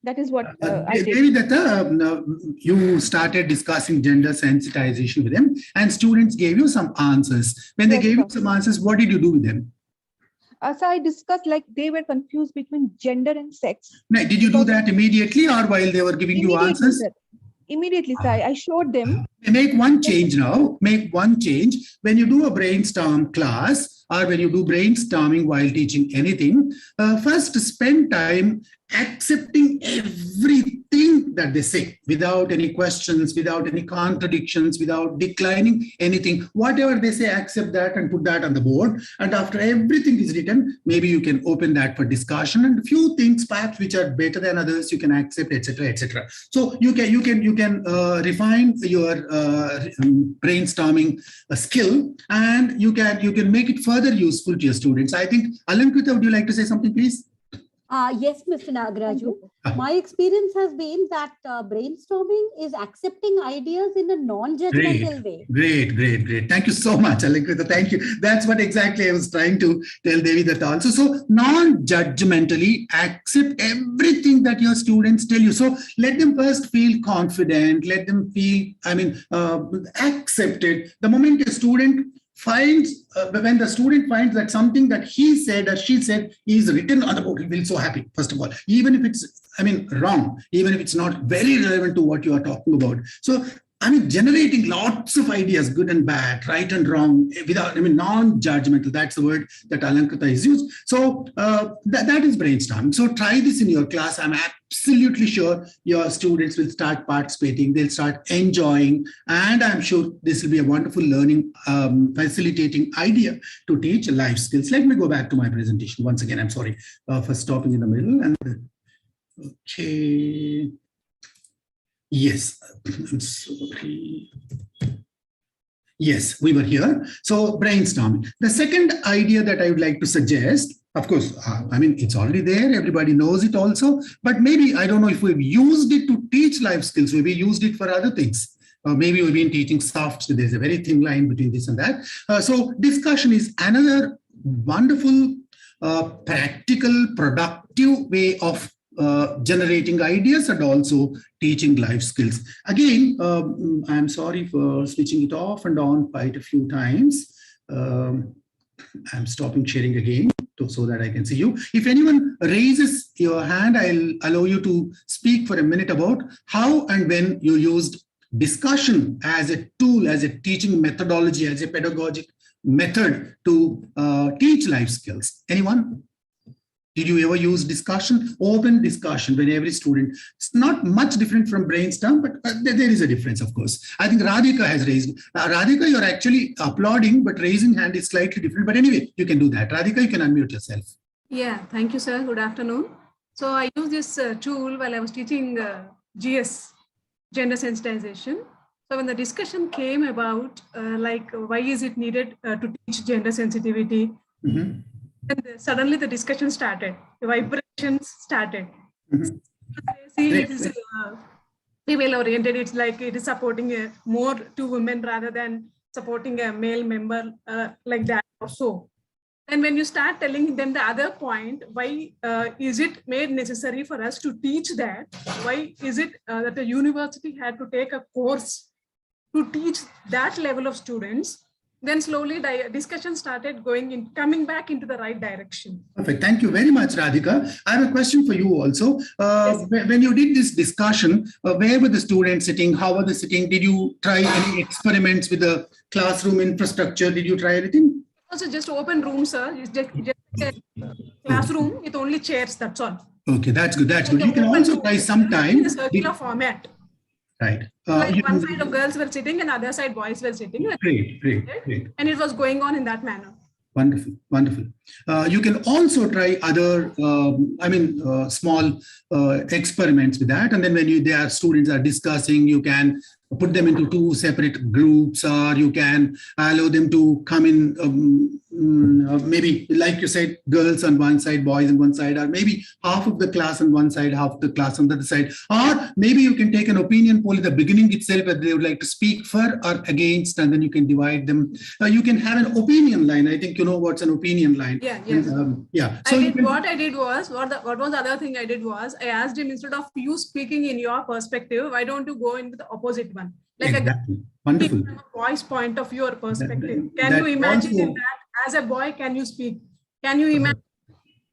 That is what I did. Devi Datta, you started discussing gender sensitization with them, and students gave you some answers. When they Yes, gave you sir. some answers, what did you do with them? So I discussed, like, they were confused between gender and sex. Now, did you do that immediately or while they were giving you Immediately, answers? sir. Immediately, sir. I showed them. Make one change now. Make one change. When you do a brainstorm class or when you do brainstorming while teaching anything, first spend time accepting everything that they say without any questions, without any contradictions, without declining anything. Whatever they say, accept that and put that on the board. And after everything is written, maybe you can open that for discussion, and a few things perhaps which are better than others you can accept, etc., etc. So you can refine your brainstorming skill, and you can make it further useful to your students. I think, Alankrita, would you like to say something, please? Yes, Mr. nagaRAJU. My experience has been that brainstorming is accepting ideas in a non-judgmental way. Great. Thank you so much, Alankrita. Thank you. That's what exactly I was trying to tell Devi Datta also. So non-judgmentally accept everything that your students tell you. So let them first feel confident. Let them feel, accepted. The moment a student finds, when the student finds that something that he said or she said is written on the board, he will be so happy, first of all, even if it's, wrong, even if it's not very relevant to what you are talking about. So, generating lots of ideas, good and bad, right and wrong, without, non-judgmental, that's the word that Alankrita is used. So that is brainstorming. So try this in your class. I'm absolutely sure your students will start participating, they'll start enjoying, and I'm sure this will be a wonderful learning, facilitating idea to teach life skills. Let me go back to my presentation. Once again, I'm sorry for stopping in the middle. And okay. Yes, I'm sorry. Yes, we were here. So brainstorming. The second idea that I would like to suggest, of course, it's already there. Everybody knows it also. But maybe, I don't know if we've used it to teach life skills. Maybe used it for other things. Maybe we've been teaching soft skills. There's a very thin line between this and that. So discussion is another wonderful, practical, productive way of generating ideas and also teaching life skills. Again, I'm sorry for switching it off and on quite a few times. I'm stopping sharing again so that I can see you. If anyone raises your hand, I'll allow you to speak for a minute about how and when you used discussion as a tool, as a teaching methodology, as a pedagogic method to teach life skills. Anyone? Did you ever use discussion? Open discussion when every student, it's not much different from brainstorm, but there is a difference, of course. I think Radhika has raised. Radhika, you're actually applauding, but raising hand is slightly different. But anyway, you can do that. Radhika, you can unmute yourself. Yeah, thank you, sir. Good afternoon. So I used this tool while I was teaching GS, gender sensitization. So when the discussion came about, why is it needed to teach gender sensitivity? Mm-hmm. And suddenly the discussion started, the vibrations started. Mm-hmm. See, it is female oriented. It's like it is supporting more to women rather than supporting a male member like that or so. And when you start telling them the other point, why is it made necessary for us to teach that? Why is it that the university had to take a course to teach that level of students? Then slowly the discussion started coming back into the right direction. Perfect. Thank you very much, Radhika. I have a question for you also. Yes. When you did this discussion, where were the students sitting? How were they sitting? Did you try any experiments with the classroom infrastructure? Did you try anything? Also just open room, sir. It's just a classroom with only chairs, that's all. Okay, that's good. That's good. You can also try sometime. In a circular format. Right. Like one side of girls were sitting and other side boys were sitting. Great. And it was going on in that manner. Wonderful. You can also try other, small experiments with that. And then when their students are discussing, you can put them into two separate groups, or you can allow them to come in maybe like you said, girls on one side, boys on one side, or maybe half of the class on one side, half of the class on the other side. Or maybe you can take an opinion poll at the beginning itself whether they would like to speak for or against, and then you can divide them. You can have an opinion line. I think you know what's an opinion line. Yeah, yes. Yeah. So what I did was, what was the other thing I did was, I asked him, instead of you speaking in your perspective, why don't you go into the opposite one? Like exactly. Wonderful. From a boy's point of view or perspective. Can you imagine also, in that as a boy, can you speak? Can you imagine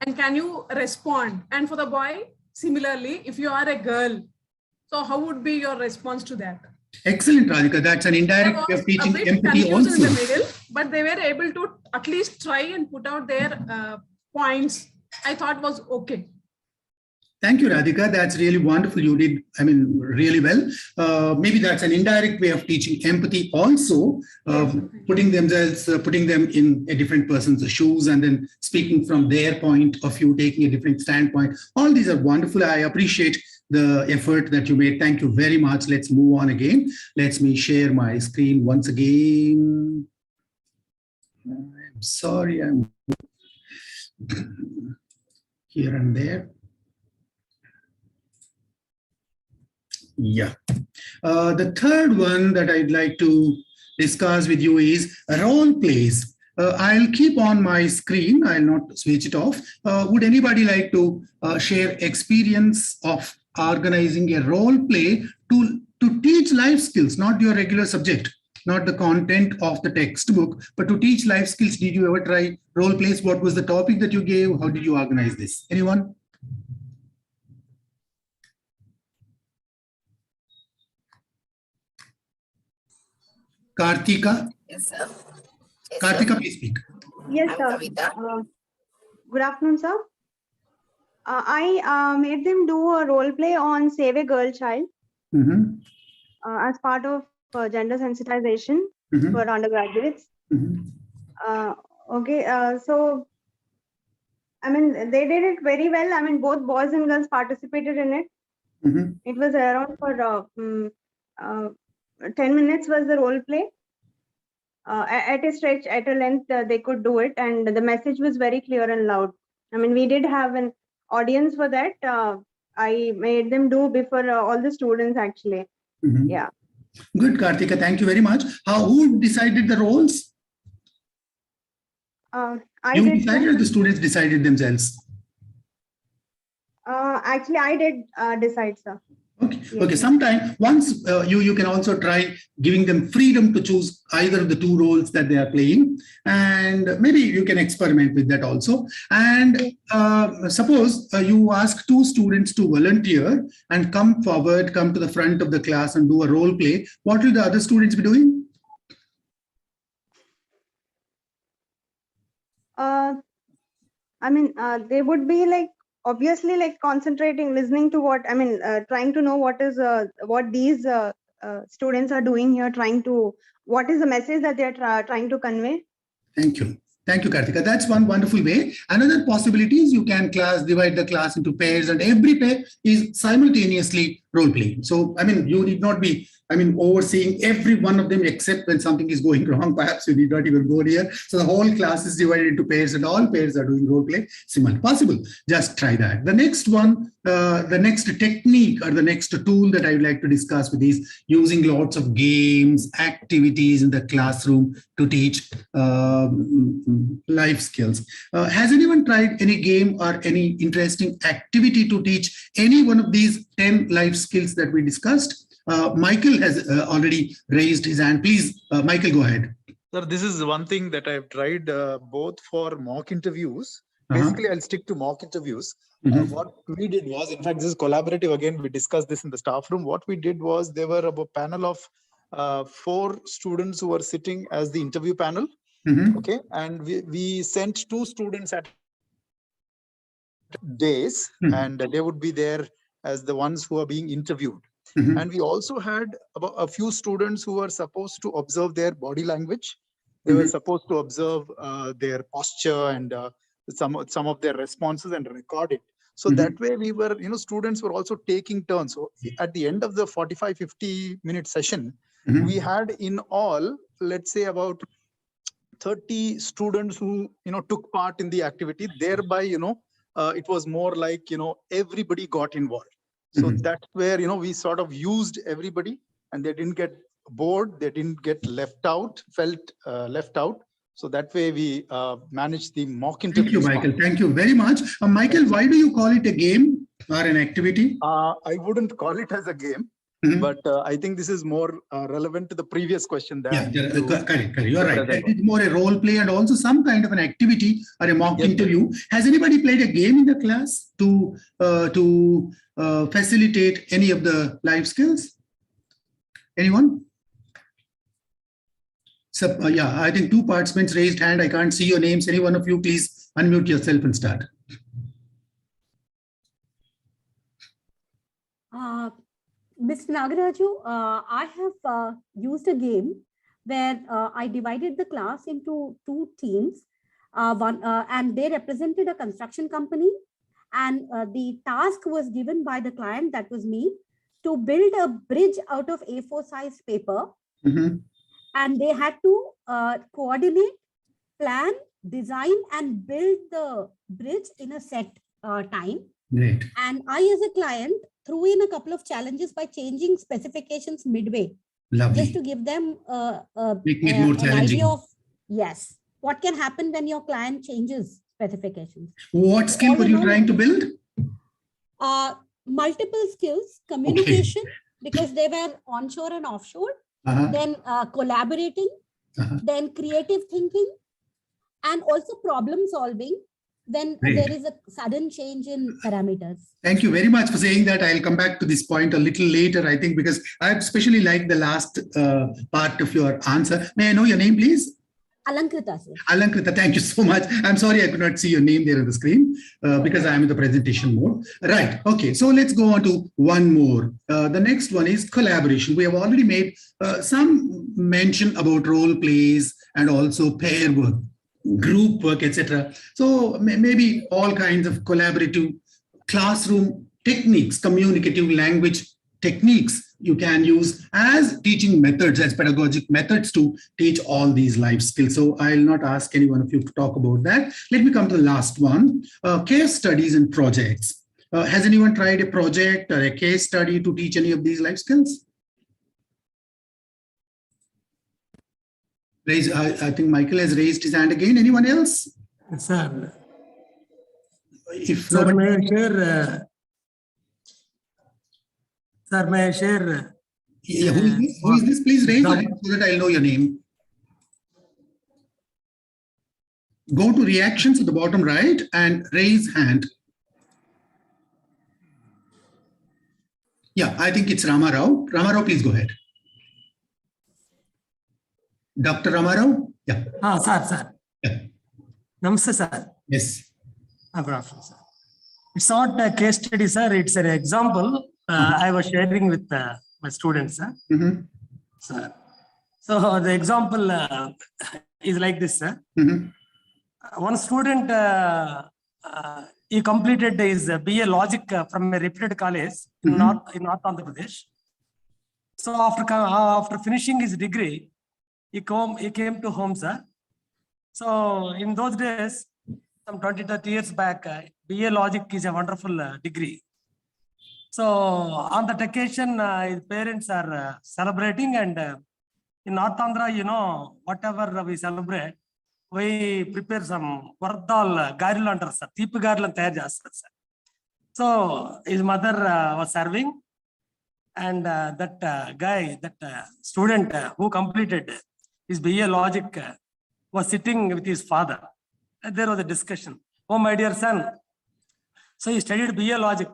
and can you respond? And for the boy, similarly, if you are a girl, so how would be your response to that? Excellent, Radhika. That's an indirect way of teaching empathy also. In the middle, but they were able to at least try and put out their points. I thought was okay. Thank you, Radhika. That's really wonderful. You did, I mean, really well. Maybe that's an indirect way of teaching empathy also, putting them in a different person's shoes and then speaking from their point of view, taking a different standpoint. All these are wonderful. I appreciate the effort that you made. Thank you very much. Let's move on again. Let me share my screen once again. I'm sorry, I'm here and there. Yeah. The third one that I'd like to discuss with you is role plays. I'll keep on my screen. I'll not switch it off. Would anybody like to share experience of organizing a role play to teach life skills, not your regular subject, not the content of the textbook, but to teach life skills? Did you ever try role plays? What was the topic that you gave? How did you organize this? Anyone? Kartika? Yes, sir. Yes, Kartika, sir. please speak. Yes, sir. Good afternoon, sir. I made them do a role play on Save a Girl Child as part of gender sensitization for undergraduates. So I mean, they did it very well. I mean, both boys and girls participated in it. It was around for 10 minutes was the role play. At a stretch, at a length, they could do it, and the message was very clear and loud. I mean, we did have an audience for that. I made them do before all the students actually. Yeah. Good, Kartika. Thank you very much. Who decided the roles? You decided, or the students decided themselves? Actually, I did decide, sir. Okay. Yes. Okay. Sometime once you can also try giving them freedom to choose either of the two roles that they are playing, and maybe you can experiment with that also. And suppose you ask two students to volunteer and come forward, come to the front of the class and do a role play. What will the other students be doing? I mean, they would be like, obviously, like concentrating, listening to what, I mean, trying to know what is what these students are doing here, what is the message that they're trying to convey. Thank you. Thank you, Kartika. That's one wonderful way. Another possibility is you can divide the class into pairs, and every pair is simultaneously role playing. So, I mean, you need not be, overseeing every one of them except when something is going wrong. Perhaps you need not even go here. So the whole class is divided into pairs and all pairs are doing role play. Possible. Just try that. The next one, the next technique or the next tool that I would like to discuss with is using lots of games, activities in the classroom to teach life skills. Has anyone tried any game or any interesting activity to teach any one of these 10 life skills that we discussed? Michael has already raised his hand. Please, Michael, go ahead. Sir, this is one thing that I've tried both for mock interviews. Basically, I'll stick to mock interviews. What we did was, in fact, this is collaborative. Again, we discussed this in the staff room. What we did was, there were a panel of 4 students who were sitting as the interview panel. Okay, and we sent 2 students at days, and they would be there as the ones who are being interviewed. And we also had about a few students who were supposed to observe their body language. They were supposed to observe their posture and some of their responses and record it. So that way we were, students were also taking turns. So at the end of the 45-50 minute session, we had in all, let's say about 30 students who, took part in the activity. Thereby, it was more like, everybody got involved. So that's where, we sort of used everybody, and they didn't get bored. They didn't get felt left out. So that way we managed the mock interview. Thank you, Michael. Thank you very much. Michael, why do you call it a game or an activity? I wouldn't call it as a game, but I think this is more relevant to the previous question. Correct. You're right. It's more a role play and also some kind of an activity or a mock interview. Has anybody played a game in the class to facilitate any of the life skills? Anyone? So, I think 2 participants raised hand. I can't see your names. Any one of you, please unmute yourself and start. Mr. nagaRAJU, I have used a game where I divided the class into 2 teams. And they represented a construction company. And the task was given by the client, that was me, to build a bridge out of A4 size paper. And they had to coordinate, plan, design, and build the bridge in a set time. Great. And I, as a client, threw in a couple of challenges by changing specifications midway. Lovely. Just to give them Making it more an challenging. idea of, yes, what can happen when your client changes specifications. What skill were you trying to build? Multiple skills, communication, because they were onshore and offshore, then collaborating, then creative thinking, and also problem solving when there is a sudden change in parameters. Thank you very much for saying that. I'll come back to this point a little later, I think, because I especially like the last part of your answer. May I know your name, please? Alankrita, sir. Alankrita, thank you so much. I'm sorry I could not see your name there on the screen because I'm in the presentation mode. Right. Okay. So let's go on to one more. The next one is collaboration. We have already made some mention about role plays and also pair work, group work, etc. So maybe all kinds of collaborative classroom techniques, communicative language techniques you can use as teaching methods, as pedagogic methods to teach all these life skills. So I'll not ask any one of you to talk about that. Let me come to the last one, case studies and projects. Has anyone tried a project or a case study to teach any of these life skills? I think Michael has raised his hand again. Anyone else? Sir, if sir, nobody... may I share? Sir, may I share? Yeah, who is this? Please raise your hand so that I'll know your name. Go to reactions at the bottom right and raise hand. Yeah, I think it's Ramarao. Ramarao, please go ahead. Dr. Ramarao? Yeah. Sir. Yeah. Namaste, sir. Yes. Good afternoon, sir. It's not a case study, sir. It's an example I was sharing with my students, sir. Sir. So the example is like this, sir. One student, he completed his BA Logic from a reputed college in North Andhra Pradesh. So after finishing his degree, he came to home, sir. So in those days, some 20-30 years back, BA Logic is a wonderful degree. So on that occasion, his parents are celebrating, and in North Andhra, you know, whatever we celebrate, we prepare some vardal garil antar sir, deep garil and tayar chestar sir. So his mother was serving, and that guy, that student who completed his BA Logic was sitting with his father. And there was a discussion. Oh, my dear son. So he studied BA Logic.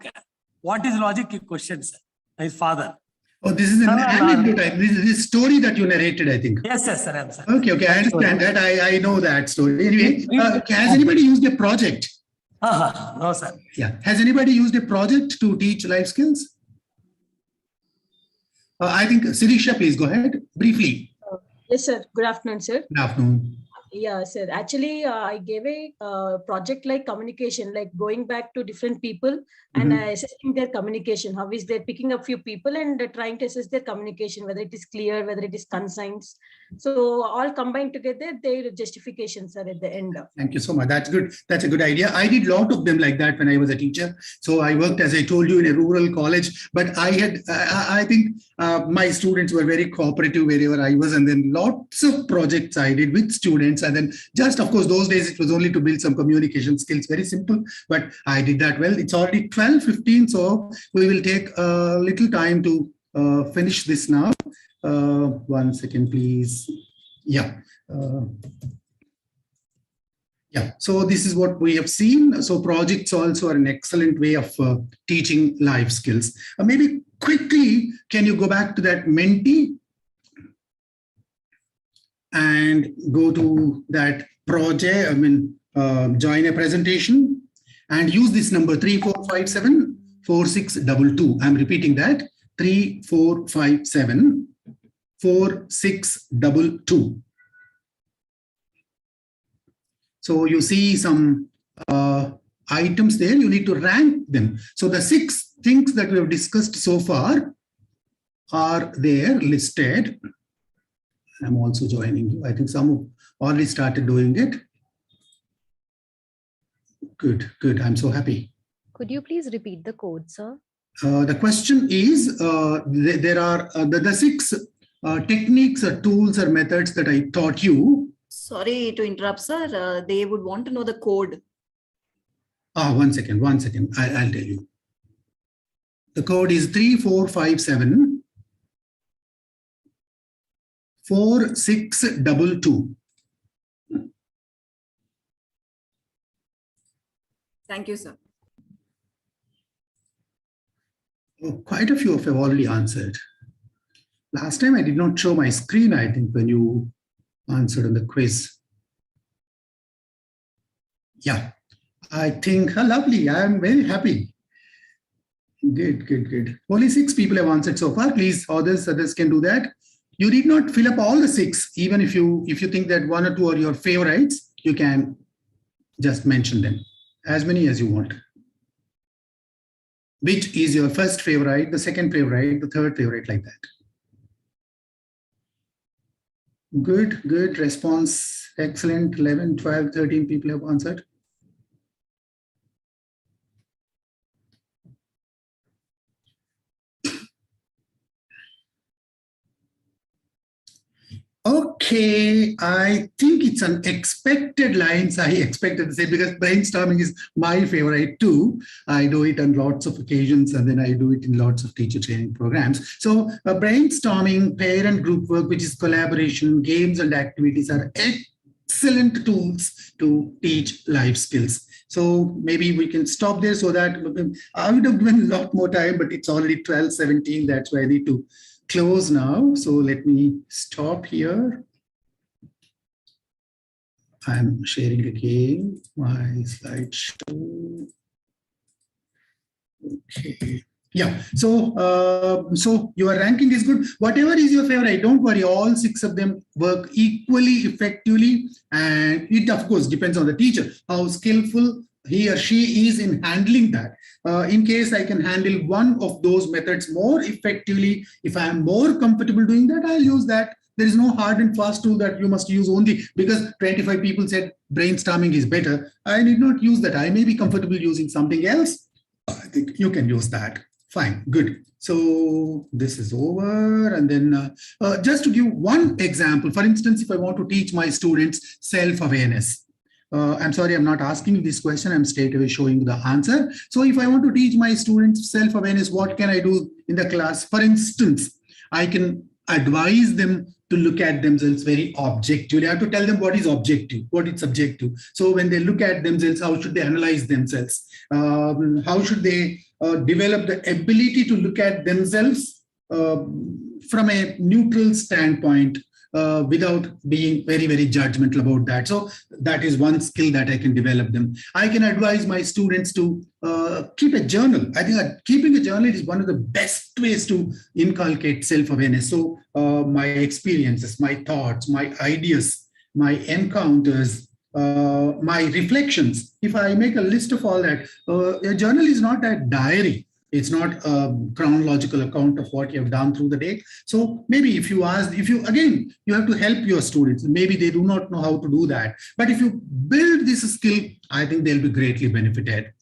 What is logic? He questions his father. Oh, this is an anecdote. This is this story that you narrated, I think. Yes, sir. Okay, I understand that. I know that story. Anyway, has anybody used a project? No, sir. Yeah. Has anybody used a project to teach life skills? I think Sirisha, please go ahead briefly. Yes, sir. Good afternoon, sir. Good afternoon. Yeah, sir. Actually, I gave a project like communication, like going back to different people and assessing their communication. How is they picking up few people and trying to assess their communication, whether it is clear, whether it is concise. So all combined together, their justifications are at the end. Thank you so much. That's good. That's a good idea. I did a lot of them like that when I was a teacher. So I worked, as I told you, in a rural college. But I think my students were very cooperative wherever I was. And then lots of projects I did with students. And then just, of course, those days it was only to build some communication skills. Very simple. But I did that well. It's already 12:15. So we will take a little time to finish this now. 1 second, please. Yeah. Yeah, so this is what we have seen. So projects also are an excellent way of teaching life skills. Maybe quickly, can you go back to that Menti and go to that project, join a presentation and use this number 3457 4622. I'm repeating that, 3457 4622. So you see some items there, you need to rank them. So the 6 things that we have discussed so far are there listed. I'm also joining you. I think some have already started doing it. Good, good. I'm so happy. Could you please repeat the code, sir? The question is, there are the 6 techniques or tools or methods that I taught you. Sorry to interrupt, sir. They would want to know the code. 1 second. I'll tell you. The code is 3457 4622. Thank you, sir. Quite a few of you have already answered. Last time I did not show my screen, I think, when you answered in the quiz. Yeah, I think, lovely. I'm very happy. Good. Only 6 people have answered so far. Please, others can do that. You need not fill up all the 6. Even if you think that 1 or 2 are your favorites, you can just mention them. As many as you want. Which is your first favorite, the second favorite, the third favorite, like that. Good response. Excellent. 11, 12, 13 people have answered. Okay, I think it's an expected lines. I expected to say, because brainstorming is my favorite too. I do it on lots of occasions, and then I do it in lots of teacher training programs. So brainstorming, pair and group work, which is collaboration, games and activities, are excellent tools to teach life skills. So maybe we can stop there, so that I would have given a lot more time, but it's already 12:17. That's why I need to close now. So let me stop here. I'm sharing again my slideshow. Okay. Yeah. So your ranking is good. Whatever is your favorite, don't worry. All 6 of them work equally effectively, and it of course depends on the teacher how skillful he or she is in handling that. In case I can handle one of those methods more effectively, if I am more comfortable doing that, I'll use that. There is no hard and fast rule that you must use only because 25 people said brainstorming is better. I need not use that. I may be comfortable using something else. I think you can use that. Fine, good. So this is over. And then just to give one example, for instance, if I want to teach my students self-awareness, I'm sorry, I'm not asking you this question. I'm straight away showing the answer. So if I want to teach my students self-awareness, what can I do in the class? For instance, I can advise them to look at themselves very objectively. I have to tell them what is objective, what is subjective. So when they look at themselves, how should they analyze themselves? How should they develop the ability to look at themselves from a neutral standpoint, without being very, very judgmental about that. So that is one skill that I can develop them. I can advise my students to keep a journal. I think that keeping a journal is one of the best ways to inculcate self-awareness. So my experiences, my thoughts, my ideas, my encounters, my reflections. If I make a list of all that, a journal is not a diary. It's not a chronological account of what you have done through the day. So maybe if you have to help your students. Maybe they do not know how to do that. But if you build this skill, I think they'll be greatly benefited.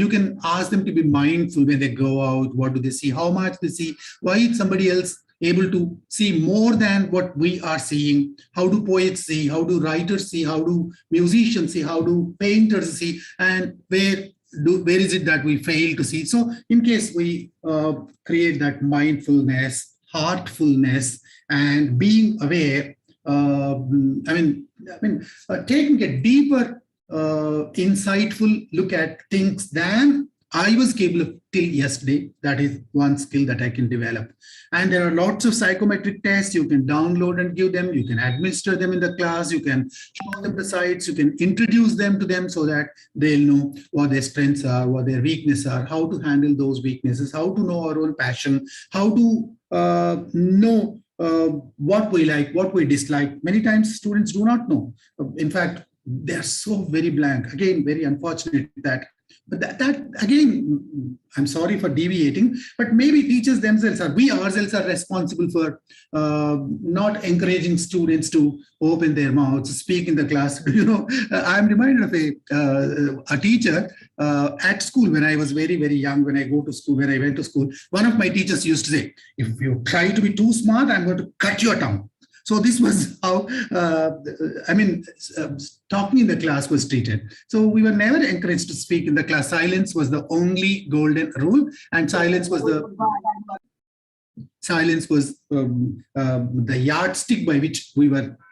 You can ask them to be mindful when they go out. What do they see? How much they see? Why is somebody else able to see more than what we are seeing? How do poets see? How do writers see? How do musicians see? How do painters see? And where is it that we fail to see? So in case we create that mindfulness, heartfulness, and being aware, taking a deeper, insightful look at things than I was capable of till yesterday. That is one skill that I can develop. And there are lots of psychometric tests you can download and give them. You can administer them in the class. You can show them the sites. You can introduce them to them so that they'll know what their strengths are, what their weaknesses are, how to handle those weaknesses, how to know our own passion, how to know what we like, what we dislike. Many times students do not know. In fact, they're so very blank. Again, very unfortunate that. But that again, I'm sorry for deviating, but maybe teachers themselves we ourselves are responsible for not encouraging students to open their mouths, speak in the class. I'm reminded of a teacher at school when I was very, very young, when I went to school. One of my teachers used to say, if you try to be too smart, I'm going to cut your tongue. So this was how, talking in the class was treated. So we were never encouraged to speak in the class. Silence was the only golden rule, and silence was the yardstick by which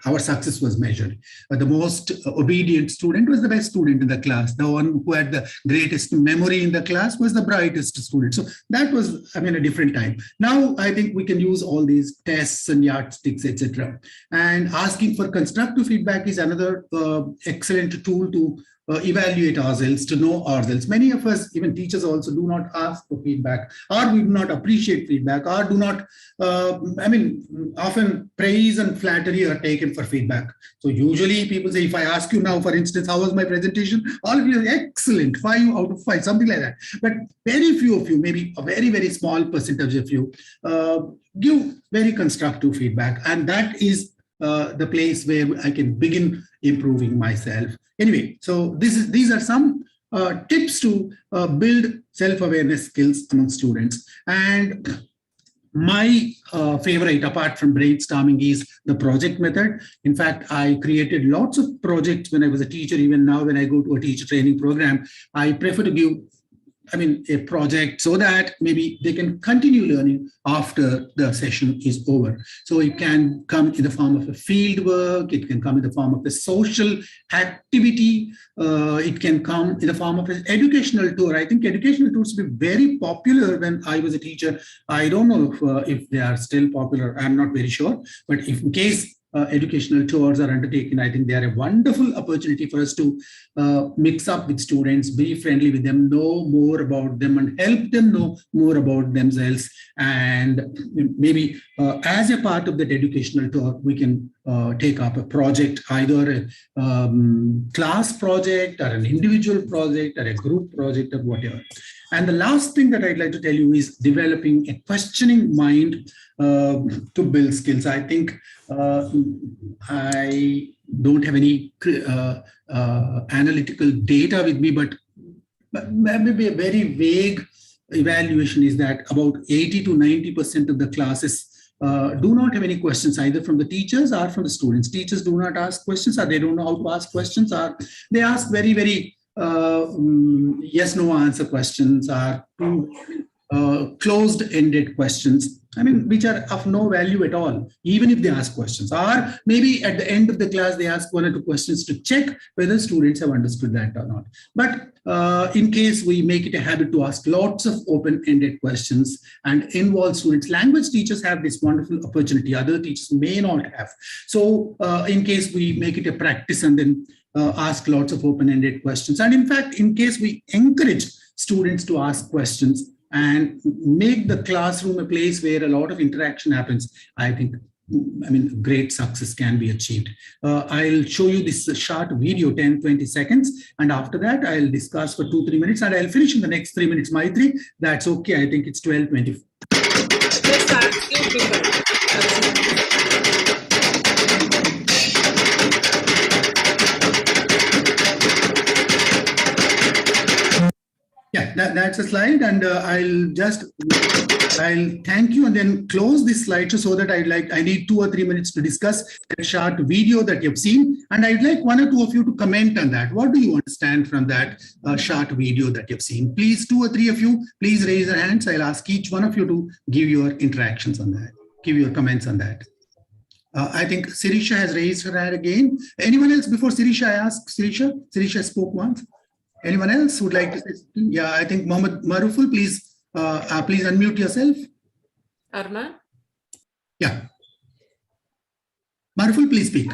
our success was measured. The most obedient student was the best student in the class. The one who had the greatest memory in the class was the brightest student. So that was, a different time. Now I think we can use all these tests and yardsticks, etc. And asking for constructive feedback is another excellent tool to evaluate ourselves, to know ourselves. Many of us, even teachers also, do not ask for feedback, or we do not appreciate feedback, or do not, often praise and flattery are taken for feedback. So usually people say, if I ask you now, for instance, how was my presentation? All of you are excellent, 5 out of 5, something like that. But very few of you, maybe a very, very small percentage of you, give very constructive feedback. And that is the place where I can begin improving myself. Anyway, so these are some tips to build self-awareness skills among students. And my favorite, apart from brainstorming, is the project method. In fact, I created lots of projects when I was a teacher. Even now, when I go to a teacher training program, I prefer to give a project so that maybe they can continue learning after the session is over. So it can come in the form of a field work, it can come in the form of a social activity, it can come in the form of an educational tour. I think educational tours were very popular when I was a teacher. I don't know if they are still popular, I'm not very sure, but if in case educational tours are undertaken, I think they are a wonderful opportunity for us to mix up with students, be friendly with them, know more about them, and help them know more about themselves. And maybe as a part of that educational tour, we can take up a project, either a class project or an individual project or a group project or whatever. And the last thing that I'd like to tell you is developing a questioning mind to build skills. I think I don't have any analytical data with me, but maybe a very vague evaluation is that about 80 to 90% of the classes do not have any questions, either from the teachers or from the students. Teachers do not ask questions, or they don't know how to ask questions, or they ask very, very yes, no answer questions, or closed-ended questions, which are of no value at all, even if they ask questions. Or maybe at the end of the class, they ask 1 or 2 questions to check whether students have understood that or not. But in case we make it a habit to ask lots of open-ended questions and involve students, language teachers have this wonderful opportunity, other teachers may not have. So in case we make it a practice and then ask lots of open-ended questions. And in fact, in case we encourage students to ask questions and make the classroom a place where a lot of interaction happens, I think great success can be achieved. I'll show you this short video, 10-20 seconds, and after that I'll discuss for 2-3 minutes, and I'll finish in the next 3 minutes. Maitri, that's okay. I think it's 12:20. Yeah, that's a slide, and I'll thank you and then close this slideshow so that I need 2 or 3 minutes to discuss a short video that you've seen, and I'd like 1 or 2 of you to comment on that. What do you understand from that short video that you've seen? Please, 2 or 3 of you, please raise your hands. I'll ask each one of you to give your interactions on that, give your comments on that. I think Sirisha has raised her hand again. Anyone else before Sirisha? I asked Sirisha. Sirisha spoke once. Anyone else would like to say something? Yeah, I think Mohammed Maruful, please unmute yourself. Arman? Yeah. Maruful, please speak.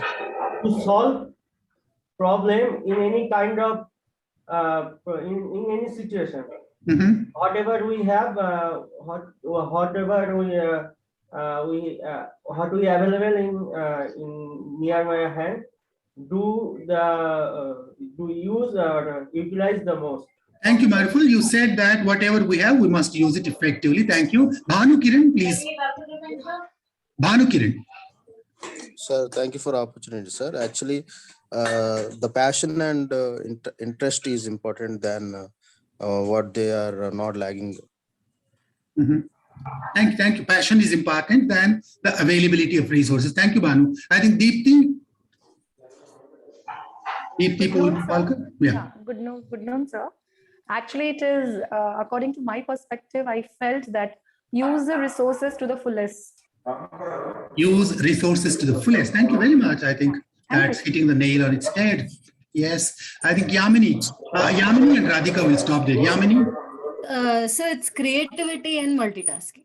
To solve problem in any kind of in any situation, whatever we have, whatever we available in near my hand, do use or utilize the most. Thank you, Maruful. You said that whatever we have, we must use it effectively. Thank you. Bhanu Kiran, please. Bhanu Kiran. Sir, thank you for the opportunity, sir. Actually, the passion and interest is important than what they are not lagging. Thank you. Passion is important than the availability of resources. Thank you, Bhanu. I think Deepti. Yeah. Good noon, sir. Actually, it is, according to my perspective, I felt that use the resources to the fullest. Use resources to the fullest. Thank you very much. I think that's hitting the nail on its head. Yes. I think Yamini and Radhika will stop there. Yamini? So it's creativity and multitasking.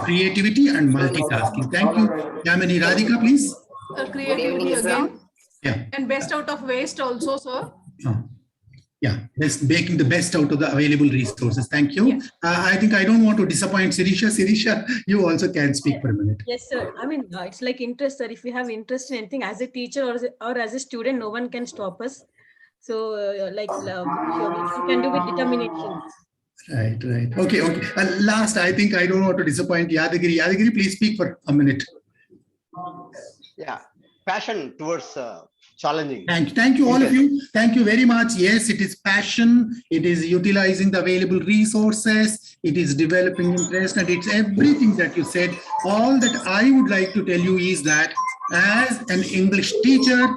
Creativity and multitasking. Thank you. Yamini. Radhika, please. Creativity again. Yeah. And best out of waste also, sir. Yeah, making the best out of the available resources. Thank you. Yeah. I think I don't want to disappoint Sirisha. Sirisha, you also can speak for a minute. Yes, sir. I mean, it's like interest, sir. If you have interest in anything as a teacher or as a student, no one can stop us. So, you can do with determination. Right. Okay. Last, I think I don't want to disappoint Yadagiri. Yadagiri, please speak for a minute. Yeah, passion towards challenging. Thank you all of you. Thank you very much. Yes, it is passion. It is utilizing the available resources. It is developing interest, and it's everything that you said. All that I would like to tell you is that as an English teacher,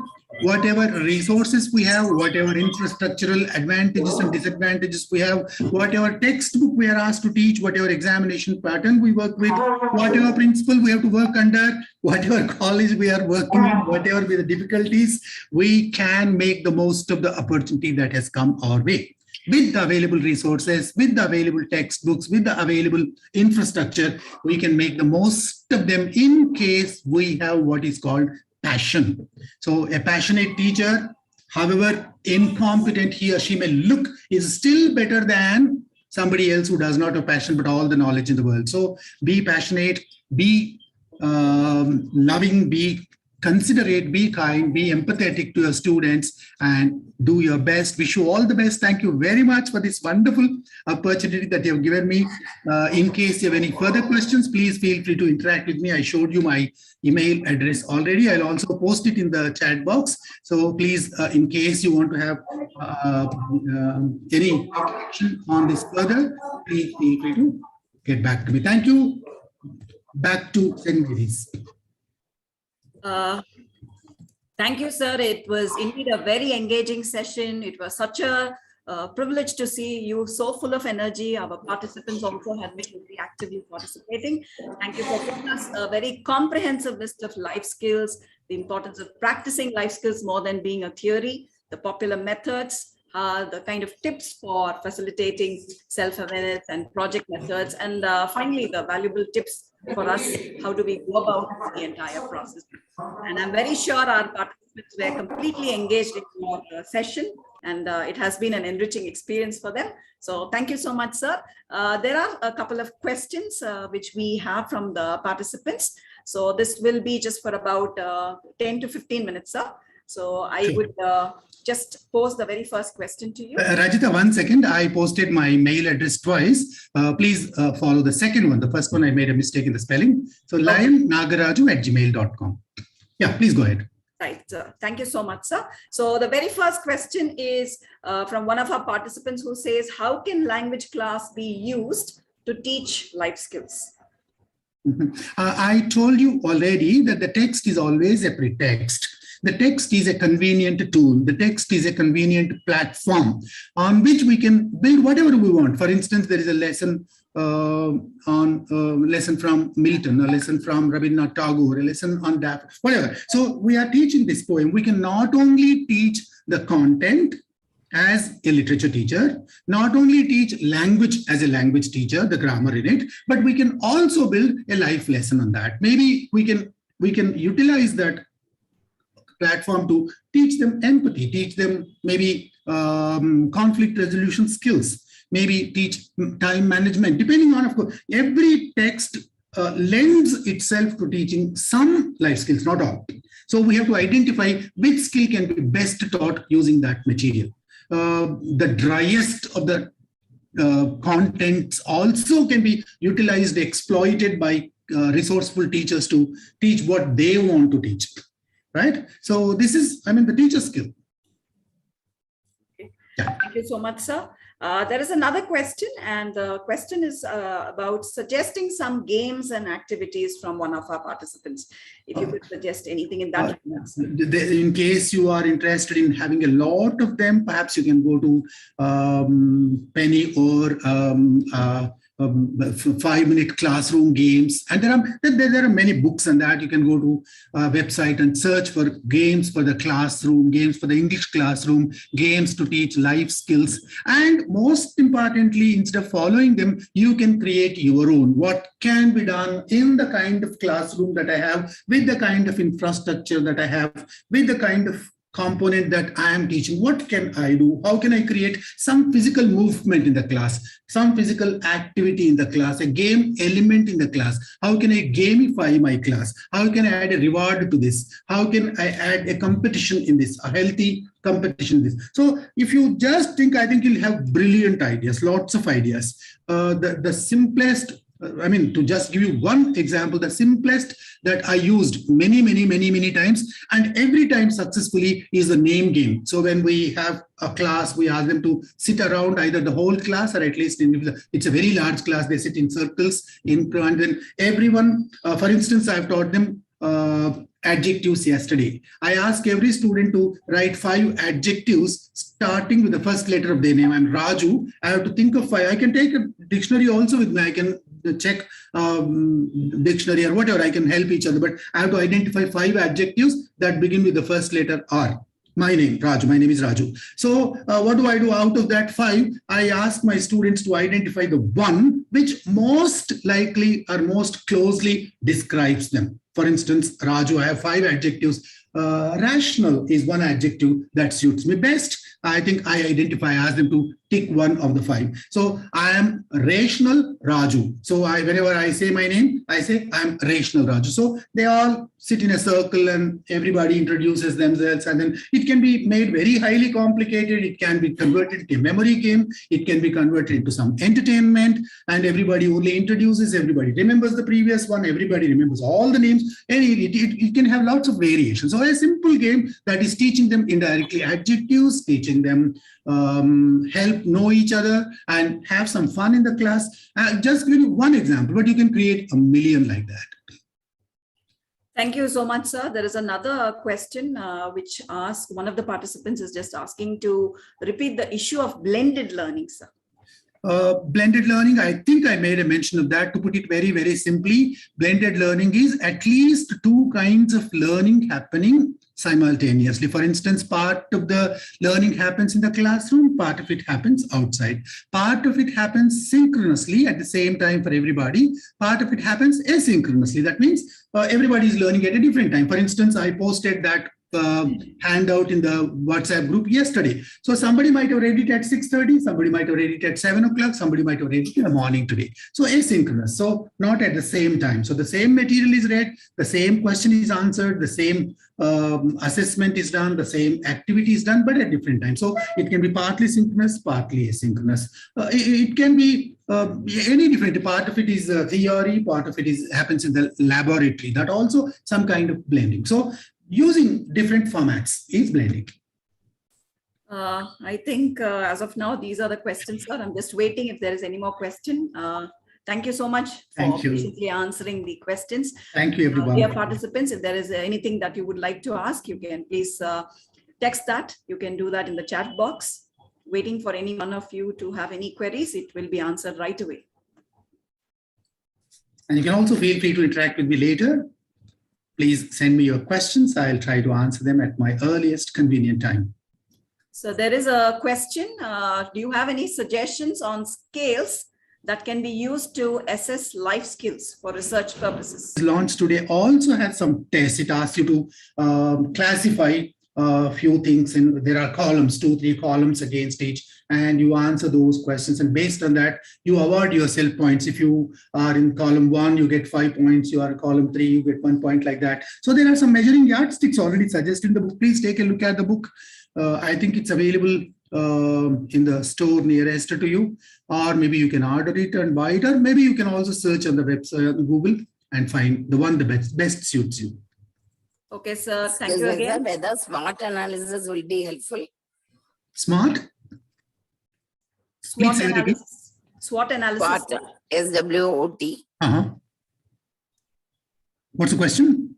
whatever resources we have, whatever infrastructural advantages and disadvantages we have, whatever textbook we are asked to teach, whatever examination pattern we work with, whatever principle we have to work under, whatever college we are working in, whatever be the difficulties, we can make the most of the opportunity that has come our way. With the available resources, with the available textbooks, with the available infrastructure, we can make the most of them in case we have what is called passion. So a passionate teacher, however incompetent he or she may look, is still better than somebody else who does not have passion but all the knowledge in the world. So be passionate, be loving, be considerate, be kind, be empathetic to your students, and do your best. Wish you all the best. Thank you very much for this wonderful opportunity that you have given me. In case you have any further questions, please feel free to interact with me. I showed you my email address already. I'll also post it in the chat box. So please, in case you want to have any question on this further, please feel free to get back to me. Thank you. Back to Sengiris. Thank you, sir. It was indeed a very engaging session. It was such a privilege to see you so full of energy. Our participants also have been very actively participating. Thank you for giving us a very comprehensive list of life skills, the importance of practicing life skills more than being a theory, the popular methods, the kind of tips for facilitating self-awareness and project methods, and finally, the valuable tips for us, how do we go about the entire process. And I'm very sure our participants were completely engaged in your session, and it has been an enriching experience for them. So thank you so much, sir. There are a couple of questions which we have from the participants. So this will be just for about 10 to 15 minutes, sir. So I would just pose the very first question to you. Rajita, 1 second. I posted my mail address twice. Please follow the second one. The first one, I made a mistake in the spelling. So nagaRAJU@gmail.com. Yeah, please go ahead. Right. Thank you so much, sir. So the very first question is from one of our participants who says, how can language class be used to teach life skills? I told you already that the text is always a pretext. The text is a convenient tool. The text is a convenient platform on which we can build whatever we want. For instance, there is a lesson lesson from Milton, a lesson from Rabindranath Tagore, a lesson on that, whatever. So we are teaching this poem. We can not only teach the content as a literature teacher, not only teach language as a language teacher, the grammar in it, but we can also build a life lesson on that. Maybe we can utilize that platform to teach them empathy, teach them maybe conflict resolution skills, maybe teach time management, depending on, of course, every text lends itself to teaching some life skills, not all. So we have to identify which skill can be best taught using that material. The driest of the contents also can be utilized, exploited by resourceful teachers to teach what they want to teach. Right? So this is, the teacher skill. Okay. Yeah. Thank you so much, sir. There is another question, and the question is about suggesting some games and activities from one of our participants. If you could suggest anything in that. In case you are interested in having a lot of them, perhaps you can go to Penny or 5-minute classroom games, and there are many books on that. You can go to a website and search for games for the classroom, games for the English classroom, games to teach life skills, and most importantly, instead of following them, you can create your own. What can be done in the kind of classroom that I have, with the kind of infrastructure that I have, with the kind of component that I am teaching? What can I do? How can I create some physical movement in the class, some physical activity in the class, a game element in the class? How can I gamify my class? How can I add a reward to this? How can I add a competition in this, a healthy competition in this? So if you just think, I think you'll have brilliant ideas, lots of ideas. The simplest, to just give you one example, the simplest that I used many times, and every time successfully, is the name game. So when we have a class, we ask them to sit around, either the whole class or at least it's a very large class, they sit in circles, and then everyone, for instance, I've taught them adjectives yesterday. I ask every student to write 5 adjectives starting with the first letter of their name. I'm Raju. I have to think of 5. I can take a dictionary also with me. I can check dictionary or whatever. I can help each other, but I have to identify 5 adjectives that begin with the first letter R. My name, Raju. My name is Raju. So what do I do out of that 5? I ask my students to identify the one which most likely or most closely describes them. For instance, Raju, I have 5 adjectives. Rational is one adjective that suits me best. I think I ask them to tick one of the 5. So I am rational Raju. So whenever I say my name, I say I'm rational Raju. So they all sit in a circle and everybody introduces themselves, and then it can be made very highly complicated. It can be converted into a memory game. It can be converted into some entertainment, and everybody only introduces, everybody remembers the previous one, everybody remembers all the names, and it can have lots of variations. So a simple game that is teaching them indirectly adjectives, teaching them help know each other and have some fun in the class. Just give you one example, but you can create a million like that. Thank you so much, sir. There is another question which asks, one of the participants is just asking to repeat the issue of blended learning, sir. Blended learning, I think I made a mention of that. To put it very simply, blended learning is at least 2 kinds of learning happening simultaneously. For instance, part of the learning happens in the classroom, part of it happens outside. Part of it happens synchronously at the same time for everybody. Part of it happens asynchronously. That means everybody is learning at a different time. For instance, I posted that handout in the WhatsApp group yesterday. So somebody might have read it at 6:30, somebody might have read it at 7 o'clock, somebody might have read it in the morning today. So asynchronous, so not at the same time. So the same material is read, the same question is answered, the same assessment is done, the same activity is done, but at different times. So it can be partly synchronous, partly asynchronous. It can be any different. Part of it is theory, part of it happens in the laboratory. That also some kind of blending. So using different formats is blending. I think as of now, these are the questions, sir. I'm just waiting if there is any more question. Thank you so much for patiently answering the questions. Thank you, everyone. Dear participants, if there is anything that you would like to ask, you can please text that. You can do that in the chat box. Waiting for any one of you to have any queries, it will be answered right away. And you can also feel free to interact with me later. Please send me your questions. I'll try to answer them at my earliest convenient time. So there is a question. Do you have any suggestions on scales that can be used to assess life skills for research purposes? Launch today also has some tests. It asks you to classify a few things, and there are columns, 2-3 columns against each, and you answer those questions, and based on that you award yourself points. If you are in column 1, you get 5 points. You are in column 3, you get 1 point, like that. So there are some measuring yardsticks already suggested in the book. Please take a look at the book. I think it's available in the store nearest to you, or maybe you can order it and buy it, or maybe you can also search on the website on Google and find the one that best suits you. Okay, sir. Thank you again. Whether SWOT analysis will be helpful. SWOT? SWOT analysis. SWOT analysis. SWOT, S-W-O-T. What's the question?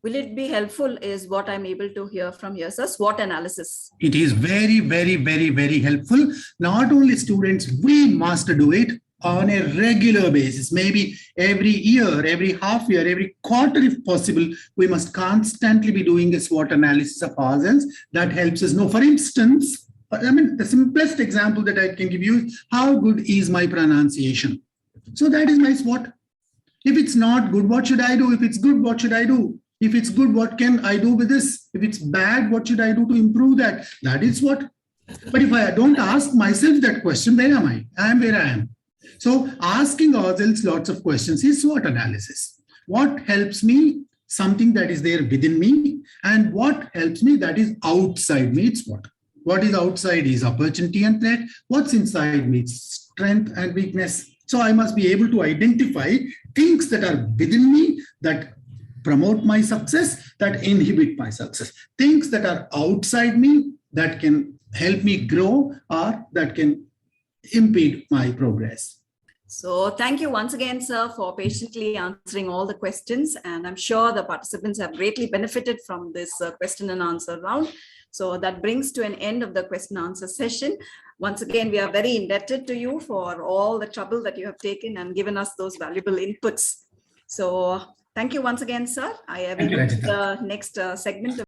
Will it be helpful is what I'm able to hear from here, sir. SWOT analysis. It is very, very, very, very helpful. Not only students, we must do it on a regular basis, maybe every year, every half year, every quarter if possible. We must constantly be doing a SWOT analysis of ourselves. That helps us know. For instance, I mean, the simplest example that I can give you is how good is my pronunciation? So that is my SWOT. If it's not good, what should I do? If it's good, what should I do? If it's good, what can I do with this? If it's bad, what should I do to improve that? That is what. But if I don't ask myself that question, where am I? I am where I am. So asking ourselves lots of questions is SWOT analysis. What helps me? Something that is there within me, and what helps me that is outside me. It's what. What is outside is opportunity and threat. What's inside me? It's strength and weakness. So I must be able to identify things that are within me that promote my success, that inhibit my success. Things that are outside me that can help me grow or that can impede my progress. So thank you once again, sir, for patiently answering all the questions. And I'm sure the participants have greatly benefited from this question and answer round. So that brings to an end of the question and answer session. Once again, we are very indebted to you for all the trouble that you have taken and given us those valuable inputs. So thank you once again, sir. I have the next segment.